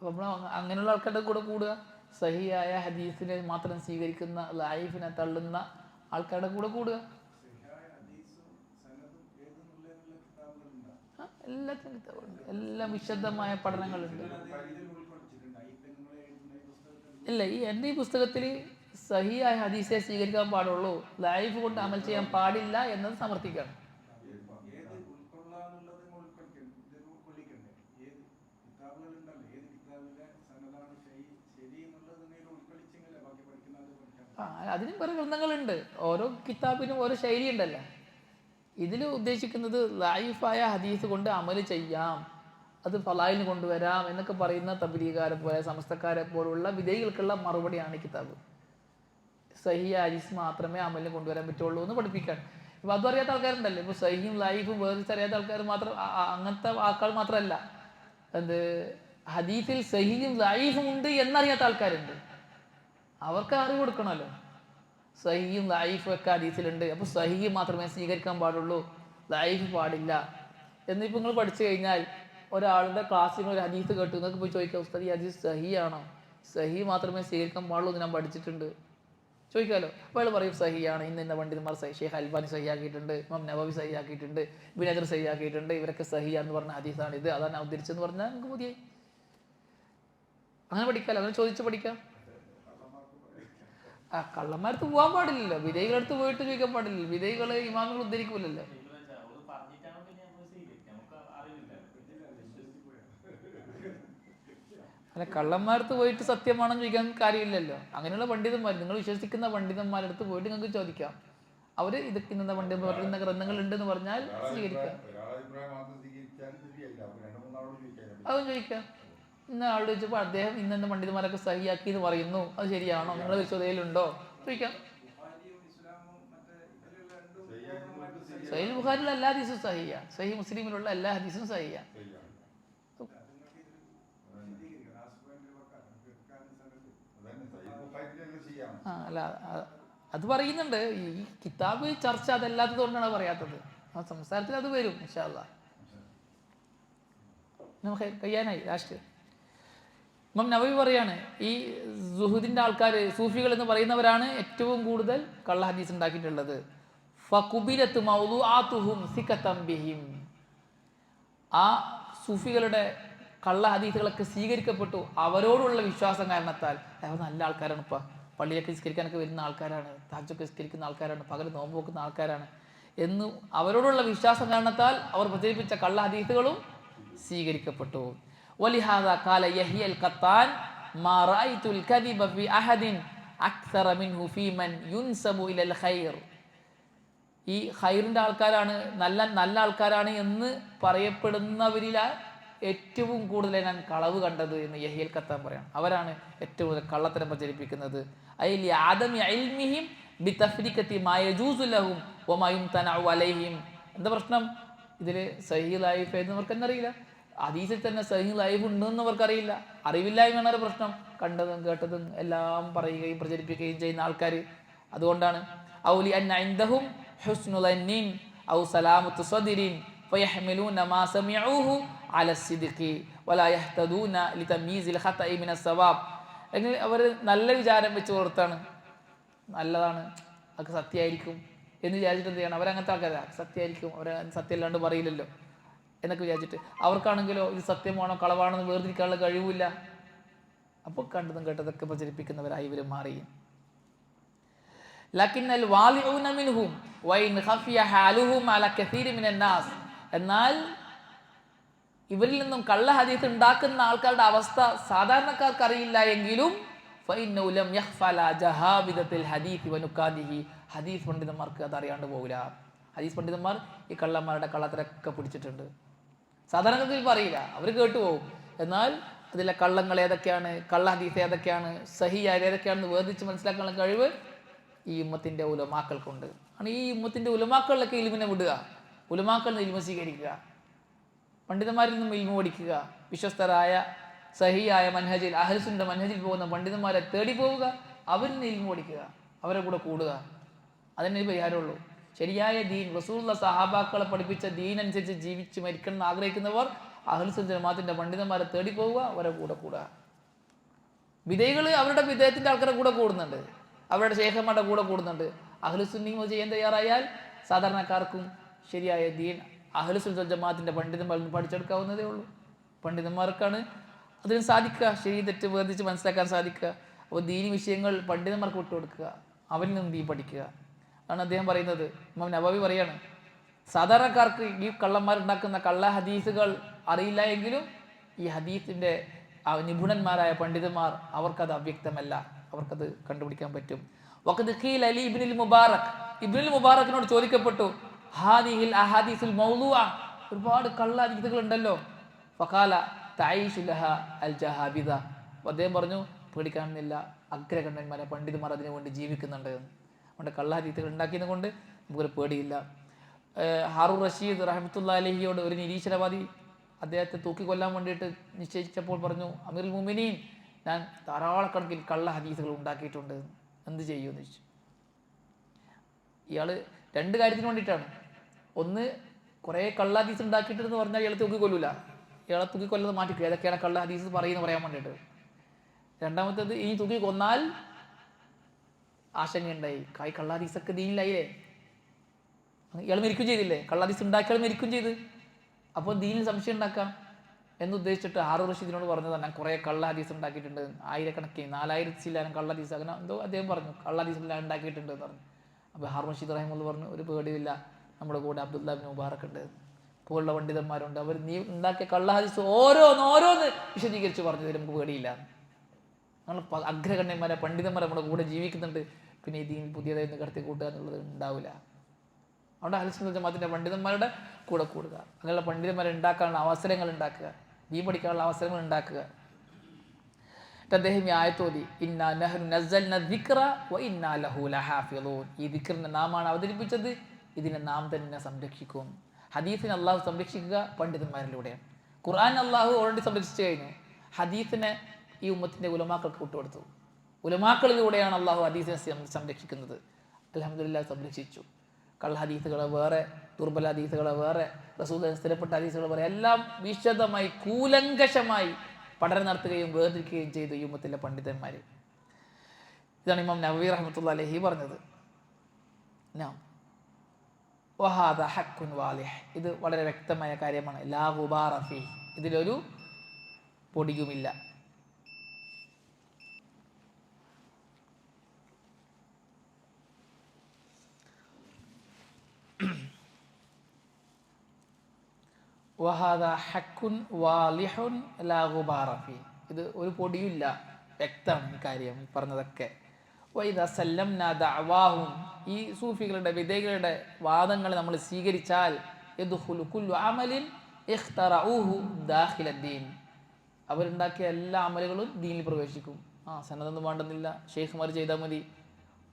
Speaker 1: നമ്മൾ അങ്ങനെയുള്ള ആൾക്കാരുടെ കൂടെ കൂടുക, സഹിയായ ഹദീസിനെ മാത്രം സ്വീകരിക്കുന്ന ലൈഫിനെ തള്ളുന്ന ആൾക്കാരുടെ കൂടെ കൂടുക. എല്ലാത്തിനും കിതാബുണ്ട്, എല്ലാം വിശദമായ പഠനങ്ങളുണ്ട്. ഇല്ല, എൻ്റെ ഈ പുസ്തകത്തിൽ സഹിയായ ഹദീസെ സ്വീകരിക്കാൻ പാടുള്ളൂ, ലൈഫ് കൊണ്ട് അമൽ ചെയ്യാൻ പാടില്ല എന്നത് സമർത്ഥിക്കുകയാണ്. അതിനും വേറെ ഗ്രന്ഥങ്ങളുണ്ട്, ഓരോ കിതാബിനും ഓരോ ശൈലി ഉണ്ടല്ലോ. ഇതിൽ ഉദ്ദേശിക്കുന്നത് ലൈഫായ ഹദീസ് കൊണ്ട് അമൽ ചെയ്യാം, അത് ഫലായിന് കൊണ്ടുവരാം എന്നൊക്കെ പറയുന്ന തബ്ലീഗുകാരെ പോലെ സമസ്തക്കാരെ പോലുള്ള വിധേയികൾക്കുള്ള മറുപടിയാണ് ഈ കിതാബ്. സഹിയ ഹദീസ് മാത്രമേ അമലിന് കൊണ്ടുവരാൻ പറ്റുള്ളൂ എന്ന് പഠിപ്പിക്കാൻ. ഇപ്പം അതും അറിയാത്ത ആൾക്കാരുണ്ടല്ലോ. ഇപ്പോൾ സഹിയും ലൈഫും വേറിച്ചറിയാത്ത ആൾക്കാർ മാത്രം, അങ്ങനത്തെ ആൾക്കാർ മാത്രമല്ല, എന്ത് ഹദീസിൽ സഹിയും ലൈഫും ഉണ്ട് എന്നറിയാത്ത ആൾക്കാരുണ്ട്. അവർക്ക് അറിവ് കൊടുക്കണമല്ലോ. സഹിയും ലൈഫും ഒക്കെ ഹദീസിലുണ്ട്, അപ്പോൾ സഹി മാത്രമേ സ്വീകരിക്കാൻ പാടുള്ളൂ, ലൈഫ് പാടില്ല എന്നിപ്പോൾ നിങ്ങൾ പഠിച്ചു കഴിഞ്ഞാൽ ഒരാളുടെ ക്ലാസ്സിൽ ഒരു ഹദീസ് കേട്ടു, നിങ്ങൾക്ക് പോയി ചോദിക്കാം, ഉസ്താദ് ഈ ഹദീസ് സഹിയാണോ? സഹി മാത്രമേ സ്വീകരിക്കാൻ പാടുള്ളൂ എന്ന് ഞാൻ പഠിച്ചിട്ടുണ്ട് ചോദിക്കാമല്ലോ. അപ്പോൾ അയാൾ പറയും സഹിയാണ്, ഇന്ന പണ്ഡിതന്മാർ ഷെയ്ഖ് അൽബാനി സഹിയാക്കിയിട്ടുണ്ട്, ഇമാം നവവി സഹിയാക്കിയിട്ടുണ്ട്, ഇബ്നു ഹജർ സഹിയാക്കിയിട്ടുണ്ട്, ഇവരൊക്കെ സഹിയാന്ന് പറഞ്ഞ ഹദീസാണ് ഇത്, അതാണ് ഉദ്ധരിച്ചെന്ന് പറഞ്ഞാൽ നമുക്ക് മതിയായി. അങ്ങനെ പഠിക്കാമല്ലോ, അങ്ങനെ ചോദിച്ച് പഠിക്കാം. കള്ളന്മാരടുത്ത് പോകാൻ പാടില്ലല്ലോ, വിധേയികളടുത്ത് പോയിട്ട് ചോദിക്കാൻ പാടില്ലല്ലോ, വിധേയികൾ ഇമാമുകൾ ഉദ്ധരിക്കൂലല്ലോ. അല്ല, കള്ളന്മാരടുത്ത് പോയിട്ട് സത്യമാണെന്ന് ചോദിക്കാൻ കാര്യമില്ലല്ലോ. അങ്ങനെയുള്ള പണ്ഡിതന്മാർ, നിങ്ങൾ വിശ്വസിക്കുന്ന പണ്ഡിതന്മാരടുത്ത് പോയിട്ട് നിങ്ങൾക്ക് ചോദിക്കാം, അവർ ഇതൊക്കെ ഇന്ന പണ്ഡിതന്മാർ ഇന്ന ഗ്രന്ഥങ്ങൾ ഉണ്ടെന്ന് പറഞ്ഞാൽ സ്വീകരിക്കാം. അതും ചോദിക്കാം. ഇന്ന ആളോട് ചോദിച്ചപ്പോൾ അദ്ദേഹം ഇന്ന പണ്ഡിതന്മാരൊക്കെ സഹിയാക്കി എന്ന് പറയുന്നു, അത് ശരിയാണോ, നിങ്ങളുടെ വിശ്വതയിലുണ്ടോ ചോദിക്കാം. സഹീഹ് ബുഖാരിയിലുള്ള എല്ലാ ഹദീസും സഹിയ, സഹീഹ് മുസ്ലിമിലുള്ള എല്ലാ ഹദീസും സഹിയ. അല്ല, അത് പറയുന്നുണ്ട്. ഈ കിതാബ് ചർച്ച അതല്ലാത്തത് കൊണ്ടാണ് പറയാത്തത്. ആ സംസാരത്തിൽ അത് വരും ഇൻഷാ അല്ലാഹ്. കഴിയാനായി ലാസ്റ്റ്. ഇമാം നവവി പറയാണ്, ഈ സുഹുദിൻ്റെ ആൾക്കാർ, സൂഫികൾ എന്ന് പറയുന്നവരാണ് ഏറ്റവും കൂടുതൽ കള്ള ഹദീസ് ഉണ്ടാക്കിയിട്ടുള്ളത്. ഫഖുബിലത്ത് മൗദൂആതുഹും സികതം ബിഹിം. ആ സൂഫികളുടെ കള്ള ഹദീസുകളൊക്കെ സ്വീകരിക്കപ്പെട്ടു അവരോടുള്ള വിശ്വാസം കാരണത്താൽ. അവർ നല്ല ആൾക്കാരാണ്, ഇപ്പം പള്ളിയിലേക്ക് നിസ്കരിക്കാനൊക്കെ വരുന്ന ആൾക്കാരാണ്, തഹജ്ജുദ് നിസ്കരിക്കുന്ന ആൾക്കാരാണ്, പകൽ നോമ്പ് വെക്കുന്ന ആൾക്കാരാണ് എന്ന് അവരോടുള്ള വിശ്വാസം കാരണത്താൽ അവർ പ്രചരിപ്പിച്ച കള്ള ഹദീസുകളും സ്വീകരിക്കപ്പെട്ടു. വലിഹാദാ ഖാല യഹ്യ അൽ ഖത്താൻ മാ റഅയ്തുൽ കദിബ ഫി അഹദിൻ അക്സറ മിൻഹു ഫീ മൻ യുൻസബു ഇലൽ ഖൈർ. ഈ ഖൈറിൻ്റെ ആൾക്കാരാണ്, നല്ല ആൾക്കാരാണ് എന്ന് പറയപ്പെടുന്നവരിൽ ഏറ്റവും കൂടുതൽ ഞാൻ കളവ് കണ്ടത് എന്ന് യഹ്യ അൽ ഖത്താൻ പറയാണ്. അവരാണ് ഏറ്റവും കൂടുതൽ കള്ളത്തരം പ്രചരിപ്പിക്കുന്നത്. അയ്ലി ആദമി ഇൽമിഹിം ബിതഫ്രിഖതി മാ യജൂസു ലഹും വമാ യുംതനഉ അലൈഹിം. എന്താ പ്രശ്നം? ഇതിൽ സഹീഹ് ലൈഫ് എന്നവർക്ക് തന്നെ അറിയില്ല, ഹദീസിൽ തന്നെ സഹീഹ് ലൈഫ് ഉണ്ടെന്ന് അവർക്കറിയില്ല. അറിവില്ലായ്മയാണ് ഒരു പ്രശ്നം. കണ്ടതും കേട്ടതും എല്ലാം പറയുകയും പ്രചരിപ്പിക്കുകയും ചെയ്യുന്ന ആൾക്കാർ. അതുകൊണ്ടാണ് ഔലി അന്ന ഇൻദഹും ഹുസ്നുൽ അന്നിൻ ഔ സലാമത്തു സദ്രിൻ ഫയഹ്മിലൂന മാ സമിഊഹു അല സിദ്ഖി വലാ യഹ്തദൂന ലിതമീസിൽ ഖതഇ മിനസ് സവാബ്. എങ്ങനെ അവർ നല്ല വിചാരം വെച്ച് പുറത്താണ്, നല്ലതാണ്, അതൊക്കെ സത്യമായിരിക്കും എന്ന് വിചാരിച്ചിട്ട് എന്ത് ചെയ്യണം? അവരങ്ങനത്തെ ആൾക്കാരാണ്, സത്യമായിരിക്കും, അവർ സത്യം അല്ലാണ്ട് പറയില്ലല്ലോ എന്നൊക്കെ വിചാരിച്ചിട്ട്. അവർക്കാണെങ്കിലോ ഇത് സത്യമാണോ കളവാണോ എന്ന് വേർതിരിക്കാനുള്ള കഴിവില്ല. അപ്പോൾ കണ്ടതും കേട്ടതൊക്കെ പ്രചരിപ്പിക്കുന്നവരായി ഇവർ മാറി. ലക്കിന്നൽ വാലിഊന മിൻഹും വൈൻ ഖഫിയ ഹാലുഹും അല കസീരി മിനൻ നാസ്. എന്നാൽ ഇവരിൽ നിന്നും കള്ള ഹദീസ് ഉണ്ടാക്കുന്ന ആൾക്കാരുടെ അവസ്ഥ സാധാരണക്കാർക്ക് അറിയില്ല എങ്കിലും ഫഇന്നഹു ലം യഖ്ഫ അലാ ജഹാബിദത്തിൽ ഹദീസ് വനുക്കാദിഹി. ഹദീസ് പണ്ഡിതന്മാർക്ക് അത് അറിയാണ്ട് പോകില്ല. ഹദീസ് പണ്ഡിതന്മാർ ഈ കള്ളന്മാരുടെ കള്ളത്തരൊക്കെ പിടിച്ചിട്ടുണ്ട്. സാധാരണക്കാർക്ക് ഇപ്പോൾ അറിയില്ല, അവർ കേട്ടു പോകും. എന്നാൽ അതിലെ കള്ളങ്ങൾ ഏതൊക്കെയാണ്, കള്ള ഹദീസ് ഏതൊക്കെയാണ്, സഹിയായ ഏതൊക്കെയാണെന്ന് വേർതിരിച്ച് മനസ്സിലാക്കാനുള്ള കഴിവ് ഈ ഉമ്മത്തിൻ്റെ ഉലമാക്കൾക്കുണ്ട്. ആണ് ഈ ഉമ്മത്തിൻ്റെ ഉലമാക്കളിലൊക്കെ ഇൽമിനെ വിടുക, ഉലമാക്കളിൽ നിന്ന് ഇൽമ സ്വീകരിക്കുക, പണ്ഡിതന്മാരിൽ നിന്നും ഇൽമ പഠിക്കുക, വിശ്വസ്തരായ സഹിയായ മൻഹജിൽ അഹ്ലുസുന്നയുടെ മൻഹജിൽ പോകുന്ന പണ്ഡിതന്മാരെ തേടി പോവുക, അവരിൽ നിന്ന് ഇൽമ പഠിക്കുക, അവരെ കൂടെ കൂടുക. അതിനേ പരിഹാരമുള്ളൂ. ശരിയായ ദീൻ, റസൂലുള്ളാഹി സഹാബാക്കളെ പഠിപ്പിച്ച ദീൻ അനുസരിച്ച് ജീവിച്ച് മരിക്കണം എന്ന് ആഗ്രഹിക്കുന്നവർ അഹ്ലുസുന്ന ജമാഅത്തിന്റെ പണ്ഡിതന്മാരെ തേടി പോവുക, അവരെ കൂടെ കൂടുക. വിധേയികൾ അവരുടെ വിധേയത്തിൻ്റെ ആൾക്കാരെ കൂടെ കൂടുന്നുണ്ട്, അവരുടെ ശേഖന്മാരുടെ കൂടെ കൂടുന്നുണ്ട്. അഹ്ലുസുന്നയും ചെയ്യാൻ തയ്യാറായാൽ സാധാരണക്കാർക്കും ശരിയായ ദീൻ അഹ്ലുസുന്ന ജമാഅത്തിന്റെ പണ്ഡിതന്മാരിൽ നിന്ന് പഠിച്ചെടുക്കാവുന്നതേ ഉള്ളൂ. പണ്ഡിതന്മാർക്കാണ് അതിന് സാധിക്കുക, ശരി തെറ്റ് വേർതിരിച്ച് മനസ്സിലാക്കാൻ സാധിക്കുക. അപ്പോൾ ദീനി വിഷയങ്ങൾ പണ്ഡിതന്മാർക്ക് വിട്ടുകൊടുക്കുക, അവരിൽ നിന്ന് ദീൻ പഠിക്കുക ആണ് അദ്ദേഹം പറയുന്നത്. ഇമാം നവവി പറയാണ്, സാധാരണക്കാർക്ക് ഈ കള്ളന്മാരുണ്ടാക്കുന്ന കള്ള ഹദീസുകൾ അറിയില്ല എങ്കിലും ഈ ഹദീസിൻ്റെ നിപുണന്മാരായ പണ്ഡിതന്മാർ അവർക്കത് അവ്യക്തമല്ല, അവർക്കത് കണ്ടുപിടിക്കാൻ പറ്റും. വഖദ് ഖീല അലി ഇബ്നുൽ മുബാറക്, ഇബ്നുൽ മുബാറക്കിനോട് ചോദിക്കപ്പെട്ടു, ഹാദിഹിൽ അഹാദീസുൽ മൗദൂഅ, ഒരുപാട് കള്ള ഹദീസുകൾ ഉണ്ടല്ലോ. ഫഖാല തഈഷു ലഹാ അൽ ജഹാബിദ, അദ്ദേഹം പറഞ്ഞു പേടിക്കാനൊന്നുമില്ല, അഗ്രഗണ്യന്മാരെ പണ്ഡിതന്മാർ അതിനു വേണ്ടി ജീവിക്കുന്നുണ്ട്. അതുകൊണ്ട് കള്ള ഹദീസുകൾ ഉണ്ടാക്കിയത് കൊണ്ട് നമുക്കൊരു പേടിയില്ല. ഹാറൂൺ റഷീദ് റഹ്മത്തുള്ളാഹി അലൈഹിയോട് ഒരു നിരീശ്വരവാദി അദ്ദേഹത്തെ തൂക്കിക്കൊല്ലാൻ വേണ്ടിയിട്ട് നിശ്ചയിച്ചപ്പോൾ പറഞ്ഞു, അമീറുൽ മുഅ്മിനീൻ, ഞാൻ ധാരാളക്കണക്കിൽ കള്ള ഹദീസുകൾ ഉണ്ടാക്കിയിട്ടുണ്ട്, എന്ത് ചെയ്യുമെന്ന് ചോദിച്ചു. ഇയാൾ രണ്ട് കാര്യത്തിന് വേണ്ടിയിട്ടാണ്. ഒന്ന്, കുറേ കള്ള ഹദീസ് ഉണ്ടാക്കിയിട്ടെന്ന് പറഞ്ഞാൽ ഇയാളെ തൂക്കിക്കൊല്ലൂല, ഇയാളെ തൂക്കിക്കൊല്ലുന്നത് മാറ്റിക്കുക, ഏതൊക്കെയാണ് കള്ള ഹദീസ് പറയുന്നത് പറയാൻ വേണ്ടിയിട്ട്. രണ്ടാമത്തേത്, ഇനി തൂക്കി കൊന്നാൽ ആശങ്കയുണ്ടായി, കള്ള ഹദീസൊക്കെ ദീനിലായില്ലേ, ഇയാൾ മരിക്കും ചെയ്തില്ലേ, കള്ള ഹദീസ് ഉണ്ടാക്കിയാൽ മരിക്കും ചെയ്ത്, അപ്പോൾ ദീനിൽ സംശയം ഉണ്ടാക്കാം എന്നുദ്ദേശിച്ചിട്ട് ഹാറൂൺ റഷീദിനോട് പറഞ്ഞതാണ്, ഞാൻ കുറേ കള്ള ഹദീസ് ഉണ്ടാക്കിയിട്ടുണ്ട്, ആയിരക്കണക്കിന് 4000 കള്ള ഹദീസ്, അങ്ങനെ എന്തോ അദ്ദേഹം പറഞ്ഞു, കള്ള ഹദീസ് ഉണ്ടാക്കിയിട്ടുണ്ട് എന്ന് പറഞ്ഞു. അപ്പോൾ ഹാറൂൺ റഷീദ് റഹിമഹുല്ലാഹ് പറഞ്ഞു, ഒരു പേടിയില്ല, നമ്മുടെ കൂടെ അബ്ദുല്ലാഹ് ഇബ്നു മുബാറക് ഉണ്ട്, പോലുള്ള പണ്ഡിതന്മാരുണ്ട്, അവർ നീ ഉണ്ടാക്കിയ കള്ള ഹദീസ് ഓരോന്ന് വിശദീകരിച്ച് പറഞ്ഞു തരും, നമുക്ക് പേടിയില്ല. നമ്മൾ അഗ്രഗണ്യന്മാരെ പണ്ഡിതന്മാരെ നമ്മുടെ കൂടെ ജീവിക്കുന്നുണ്ട്, പിന്നെ ഈ ദീൻ പുതിയതായി ഒന്ന് കടത്തി കൂട്ടുക എന്നുള്ളത് ഉണ്ടാവില്ല. അവിടെ അഹ്ലുൽ സുന്നത്ത് ജമാഅത്തിന്റെ പണ്ഡിതന്മാരുടെ കൂടെ കൂടുക, അങ്ങനെയുള്ള പണ്ഡിതന്മാരെ ഉണ്ടാക്കാനുള്ള അവസരങ്ങൾ ഉണ്ടാക്കുക, ദീൻ പഠിക്കാനുള്ള അവസരങ്ങൾ ഉണ്ടാക്കുക. അദ്ദേഹം ഈ ആയത്തോതി, ഇന്നാ നഹ്നു നസ്സൽന ദിക്റ വ ഇന്നാ ലഹു ലഹാഫിളൂൻ, ഈ ദിക്റിനെ നാമാണ് അവതരിപ്പിച്ചത്, ഇതിനെ നാം തന്നെ സംരക്ഷിക്കും. ഹദീസിനെ അള്ളാഹു സംരക്ഷിക്കുക പണ്ഡിതന്മാരിലൂടെയാണ്. ഖുർആൻ അള്ളാഹു ഓൾറെഡി സംരക്ഷിച്ചു കഴിഞ്ഞു, ഹദീസിനെ ഈ ഉമ്മത്തിന്റെ ഉലമാക്കൾക്ക് വിട്ടുകൊടുത്തു. ഉലമാക്കളിലൂടെയാണ് അള്ളാഹു ഹദീസിനെ സംരക്ഷിക്കുന്നത്. അൽഹംദുലില്ലാഹ് സംരക്ഷിച്ചു. കള്ള ഹദീസുകളെ വേറെ, ദുർബല ഹദീസുകളെ വേറെ, റസൂൽ സ്ഥിരപ്പെട്ട ഹദീസുകളെ വേറെ, എല്ലാം വിശദമായി കൂലങ്കഷമായി പഠനം നടത്തുകയും വേർതിരിക്കുകയും ചെയ്തു ഈ ഉമ്മത്തിലെ പണ്ഡിതന്മാർ. ഇതാണ് ഇമാം നവവി റഹ്മത്തുള്ളാഹി അലൈഹി പറഞ്ഞത്. വഹാദ ഹഖ്കുൻ വാലിഹ്, ഇത് വളരെ വ്യക്തമായ കാര്യമാണ്. ലാ ഗുബാറ ഫീഹി, ഇതിലൊരു പൊടിയുമില്ല. വഹാദ ഹഖ്കുൻ വാലിഹുൻ ലാ ഗുബാറ ഫീഹി, ഇത് ഒരു പൊടിയുമില്ല, വ്യക്തമാണ് കാര്യം പറഞ്ഞതൊക്കെ. വൈദാ സല്ലംനാ ദഅവാഹും, ഈ സൂഫികളുടെ വിദഗ്ധരുടെ വാദങ്ങൾ നമ്മൾ സ്വീകരിച്ചാൽ യദ്ഖുലു കുല്ലു അമലിൻ ഇഖ്തറഊഹു ദാഖിലദ്ദീൻ, അവരുണ്ടാക്കിയ എല്ലാ അമലുകളും ദീനിൽ പ്രവേശിക്കും. സനതൊന്നും വേണ്ടെന്നില്ല, ഷെയ്ഖുമാർ ചെയ്താൽ മതി,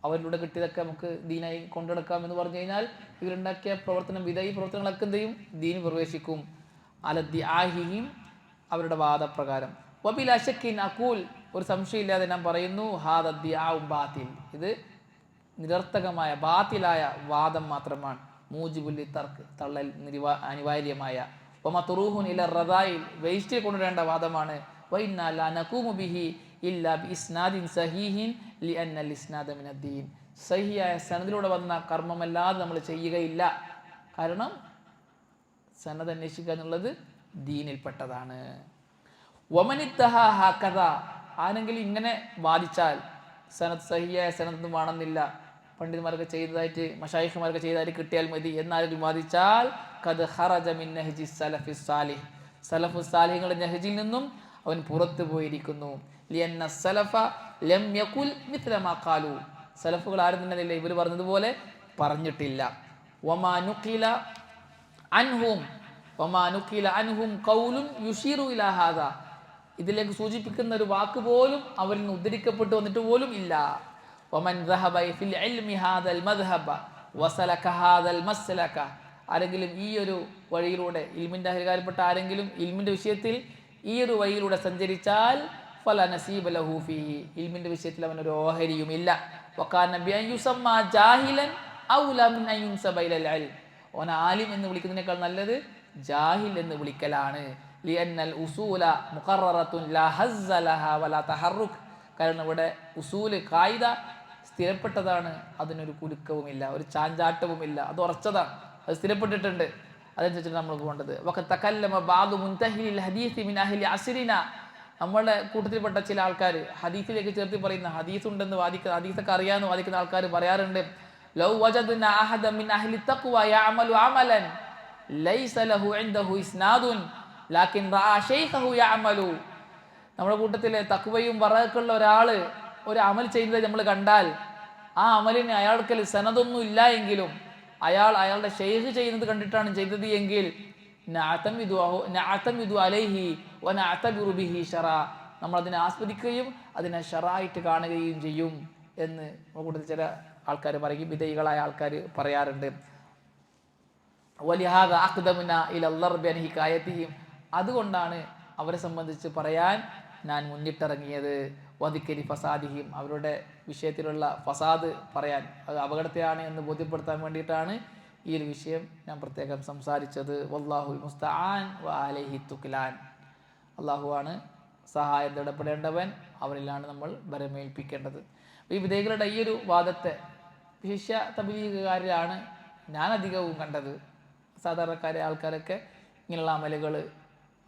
Speaker 1: അവരിലൂടെ കിട്ടിയതൊക്കെ നമുക്ക് ദീനായി കൊണ്ടുനടക്കാം എന്ന് പറഞ്ഞു കഴിഞ്ഞാൽ ഇവരുണ്ടാക്കിയ പ്രവർത്തനം, വിദഗ്ധ പ്രവർത്തനങ്ങളൊക്കെ എന്ത് ചെയ്യും, ദീനിൽ പ്രവേശിക്കും. അലദ്ദിആഹിഹിം, അവരുടെ വാദപ്രകാരം. വബിലാ ശക്കിൻ അഖൂൽ, ഒരു സംശയമില്ലാതെ ഞാൻ പറയുന്നു, ഹാദദ്ദിആഉ ബാത്തിൽ, ഇത് നിരർത്ഥകമായ ബാത്തിലായ വാദം മാത്രമാണ്. മൂജിബുൽ തർക്ക്, തള്ളൽ അനിവാര്യമായ. വമത്റൂഹുൻ ഇല റദായിൽ, വേസ്റ്റിൽ കൊണ്ടുവരേണ്ട വാദമാണ്. വഇന്നാ ലാ നഖൂമു ബിഹി ഇല്ലാ ബിഇസ്നാദിൻ സഹീഹിൻ ലിഅന്നൽ ഇസ്നാദ മിനദ്ദീൻ, സഹിയായ സനദിലൂടെ വന്ന കർമ്മമല്ലാതെ നമ്മൾ ചെയ്യുകയില്ല, കാരണം സനദ് അന്വേഷിക്കുക എന്നുള്ളത് ദീനിൽപ്പെട്ടതാണ്. വമനിത്തഹാ ഹകദ, ആരെങ്കിലും ഇങ്ങനെ വാദിച്ചാൽ, സനദ് സഹിയായ സനദൊന്നും വേണമെന്നില്ല, പണ്ഡിതന്മാരൊക്കെ ചെയ്തതായിട്ട് മശായിഖുമാരൊക്കെ ചെയ്തതായിട്ട് കിട്ടിയാൽ മതി എന്നാരെങ്കിലും വാദിച്ചാൽ, ഖദ് ഖറജ മിൻ നഹ്ജി സലഫി സാലിഹ്, സലഫു സാലിഹ്കളുടെ നഹ്ജിൽ നിന്നും അവൻ പുറത്തു പോയിരിക്കുന്നു. ലിഅന്ന സലഫ ലം യഖുൽ മിത്ല മാ ഖാലു, സലഫുകൾ ആരും തന്നെ ഇവർ പറഞ്ഞതുപോലെ പറഞ്ഞിട്ടില്ല. വമാ നുഖില അൻഹും ഖൗലുൻ യുശീറു ഇലാ ഹാദാ, ഇതിലേക്ക് സൂചിപ്പിക്കുന്ന ഒരു വാക്ക് പോലും അവരിൽ നിന്ന് ഉദ്ധരിക്കപ്പെട്ടു വന്നിട്ട് പോലും ഇല്ല. വമൻ ദഹബ ഫിൽ ഇൽമി ഹാദൽ മദ്ഹബ വസലക ഹാദൽ മസ്ലക, ആരെങ്കിലും ഈ ഒരു വഴിയിലൂടെ, ഇൽമിന്റെ അധികാരപ്പെട്ട ആരെങ്കിലും ഇൽമിന്റെ വിഷയത്തിൽ ഈ ഒരു വഴിയിലൂടെ സഞ്ചരിച്ചാൽ ഫല നസീബ ലഹു ഫീഹി, ഇൽമിന്റെ വിഷയത്തിൽ അവനൊരു ഓഹരിയുമില്ല. വകാന ബിഅൻ യുസമ്മാ ജാഹിലൻ ഔലാ മിൻ അൻ യുൻസബ ഇലൽ ഇൽം, ഓൻ ആലിം എന്ന് വിളിക്കുന്നതിനേക്കാൾ നല്ലത് ജാഹിൽ എന്ന് വിളിക്കലാണ്. ലിഅന്നൽ ഉസൂല മുഖററത്തുൻ ലാ ഹസ്സ ലഹാ വലാ തഹറുക്, കാരണം ഇവിടെ ഉസൂല് ഖായിദ സ്ഥിരപ്പെട്ടതാണ്, അതിനൊരു കുലുക്കവുമില്ല, ഒരു ചാഞ്ചാട്ടവുമില്ല, അത് ഉറച്ചതാണ്, അത് സ്ഥിരപ്പെട്ടിട്ടുണ്ട്, അതനുസരിച്ചിട്ട് നമ്മൾ പോകേണ്ടത്. വഖദ് തകല്ലമ ബഅദു മുൻതഹിൽ ഹദീസ് മിൻ അഹ്ലി അസ്രിന, നമ്മളുടെ കൂട്ടത്തിൽപ്പെട്ട ചില ആൾക്കാർ ഹദീസിലേക്ക് ചേർത്തി പറയുന്ന ഹദീസ് ഉണ്ടെന്ന് വാദിക്കുന്ന ഹദീസൊക്കെ അറിയാമെന്ന് വാദിക്കുന്ന ആൾക്കാർ പറയാറുണ്ട്, ലൗ വജദ്ന അഹദൻ മിൻ അഹ്ലി തഖ്വ യഅമലു അമലൻ ലൈസ ലഹു ഇൻദഹു ഇസ്നാദുൻ ലാകിൻ റഅ ശൈഖഹു യഅമലു. നമ്മുടെ കൂട്ടത്തിലെ തഖ്വയും വറഅക്കുള്ള ഒരാൾ ഒരു അമൽ ചെയ്യുന്നത് നമ്മൾ കണ്ടാൽ ആ അമലിന് അയാൾക്ക് സനദൊന്നും ഇല്ല എങ്കിലും അയാളുടെ ഷെയ്ഖ് ചെയ്യുന്നത് കണ്ടിട്ടാണ് ചെയ്തത് എങ്കിൽ നഅതമിദു അലൈഹി വനഅതബിറു ബിഹി ശറഅ, നമ്മൾ അതിനെ ആസ്വദിക്കുകയും അതിനെ ഷറായിട്ട് കാണുകയും ചെയ്യും എന്ന് നമ്മുടെ ചില ആൾക്കാർ പറയും, വിധേയികളായ ആൾക്കാർ പറയാറുണ്ട്. വലിഹാദ അഖ്ദമുന ഇലല്ലാഹി ബിഹികായതിഹിം, അതുകൊണ്ടാണ് അവരെ സംബന്ധിച്ച് പറയാൻ ഞാൻ മുന്നിട്ടിറങ്ങിയത്. വദിക്കരി ഫസാദിഹിം, അവരുടെ വിഷയത്തിലുള്ള ഫസാദ് പറയാൻ, അത് അപകടത്തെയാണ് എന്ന് ബോധ്യപ്പെടുത്താൻ വേണ്ടിയിട്ടാണ് ഈ ഒരു വിഷയം ഞാൻ പ്രത്യേകം സംസാരിച്ചത്. വല്ലാഹുൽ മുസ്തആൻ വ അലൈഹി തുക്ലാൻ. അള്ളാഹുവാണ് സഹായം തേടപ്പെടേണ്ടവൻ, അവരിലാണ് നമ്മൾ ബരമേൽപ്പിക്കേണ്ടത്. ഈ വിധേയകളുടെ ഈ ഒരു വാദത്തെ ശിഷ്യ തബ്ലീഗുകാരിലാണ് ഞാൻ അധികവും കണ്ടത്. സാധാരണക്കാരെ ആൾക്കാരൊക്കെ ഇങ്ങനെയുള്ള അമലുകൾ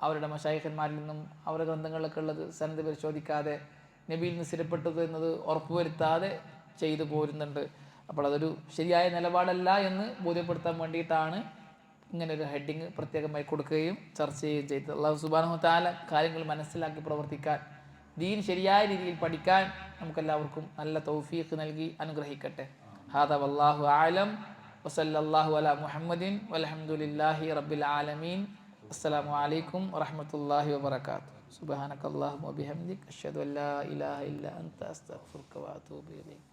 Speaker 1: അവരുടെ മശായിഖന്മാരിൽ നിന്നും അവരുടെ ഗ്രന്ഥങ്ങളിലൊക്കെ ഉള്ളത് സനദ് പരിശോധിക്കാതെ നബിയിൽ നിന്ന് സ്ഥിരപ്പെട്ടത് എന്നത് ഉറപ്പുവരുത്താതെ ചെയ്തു പോരുന്നുണ്ട്. അപ്പോൾ അതൊരു ശരിയായ നിലപാടല്ല എന്ന് ബോധ്യപ്പെടുത്താൻ വേണ്ടിയിട്ടാണ് ഇങ്ങനെ ഒരു ഹെഡിങ് പ്രത്യേകമായി കൊടുക്കുകയും ചർച്ച ചെയ്യുകയും ചെയ്തത്. അല്ലാഹു സുബ്ഹാനഹു വ തആല കാര്യങ്ങൾ മനസ്സിലാക്കി പ്രവർത്തിക്കാൻ, ദീൻ ശരിയായ രീതിയിൽ പഠിക്കാൻ നമുക്കെല്ലാവർക്കും നല്ല തൗഫീഖ് നൽകി അനുഗ്രഹിക്കട്ടെ. ഹാദാ വല്ലാഹു അഅലം വസല്ലല്ലാഹു അലാ മുഹമ്മദിൻ വൽഹംദുലില്ലാഹി റബ്ബിൽ ആലമീൻ. അസ്സലാമു അലൈക്കും വറഹ്മത്തുള്ളാഹി വബറകാതുഹു. സുബ്ഹാനകല്ലാഹുമ്മ വബിഹംദിക അഷ്ഹദു അല്ലാ ഇലാഹ ഇല്ലാ അൻത അസ്തഗ്ഫിറുക വഅതൂബു ഇലൈക്.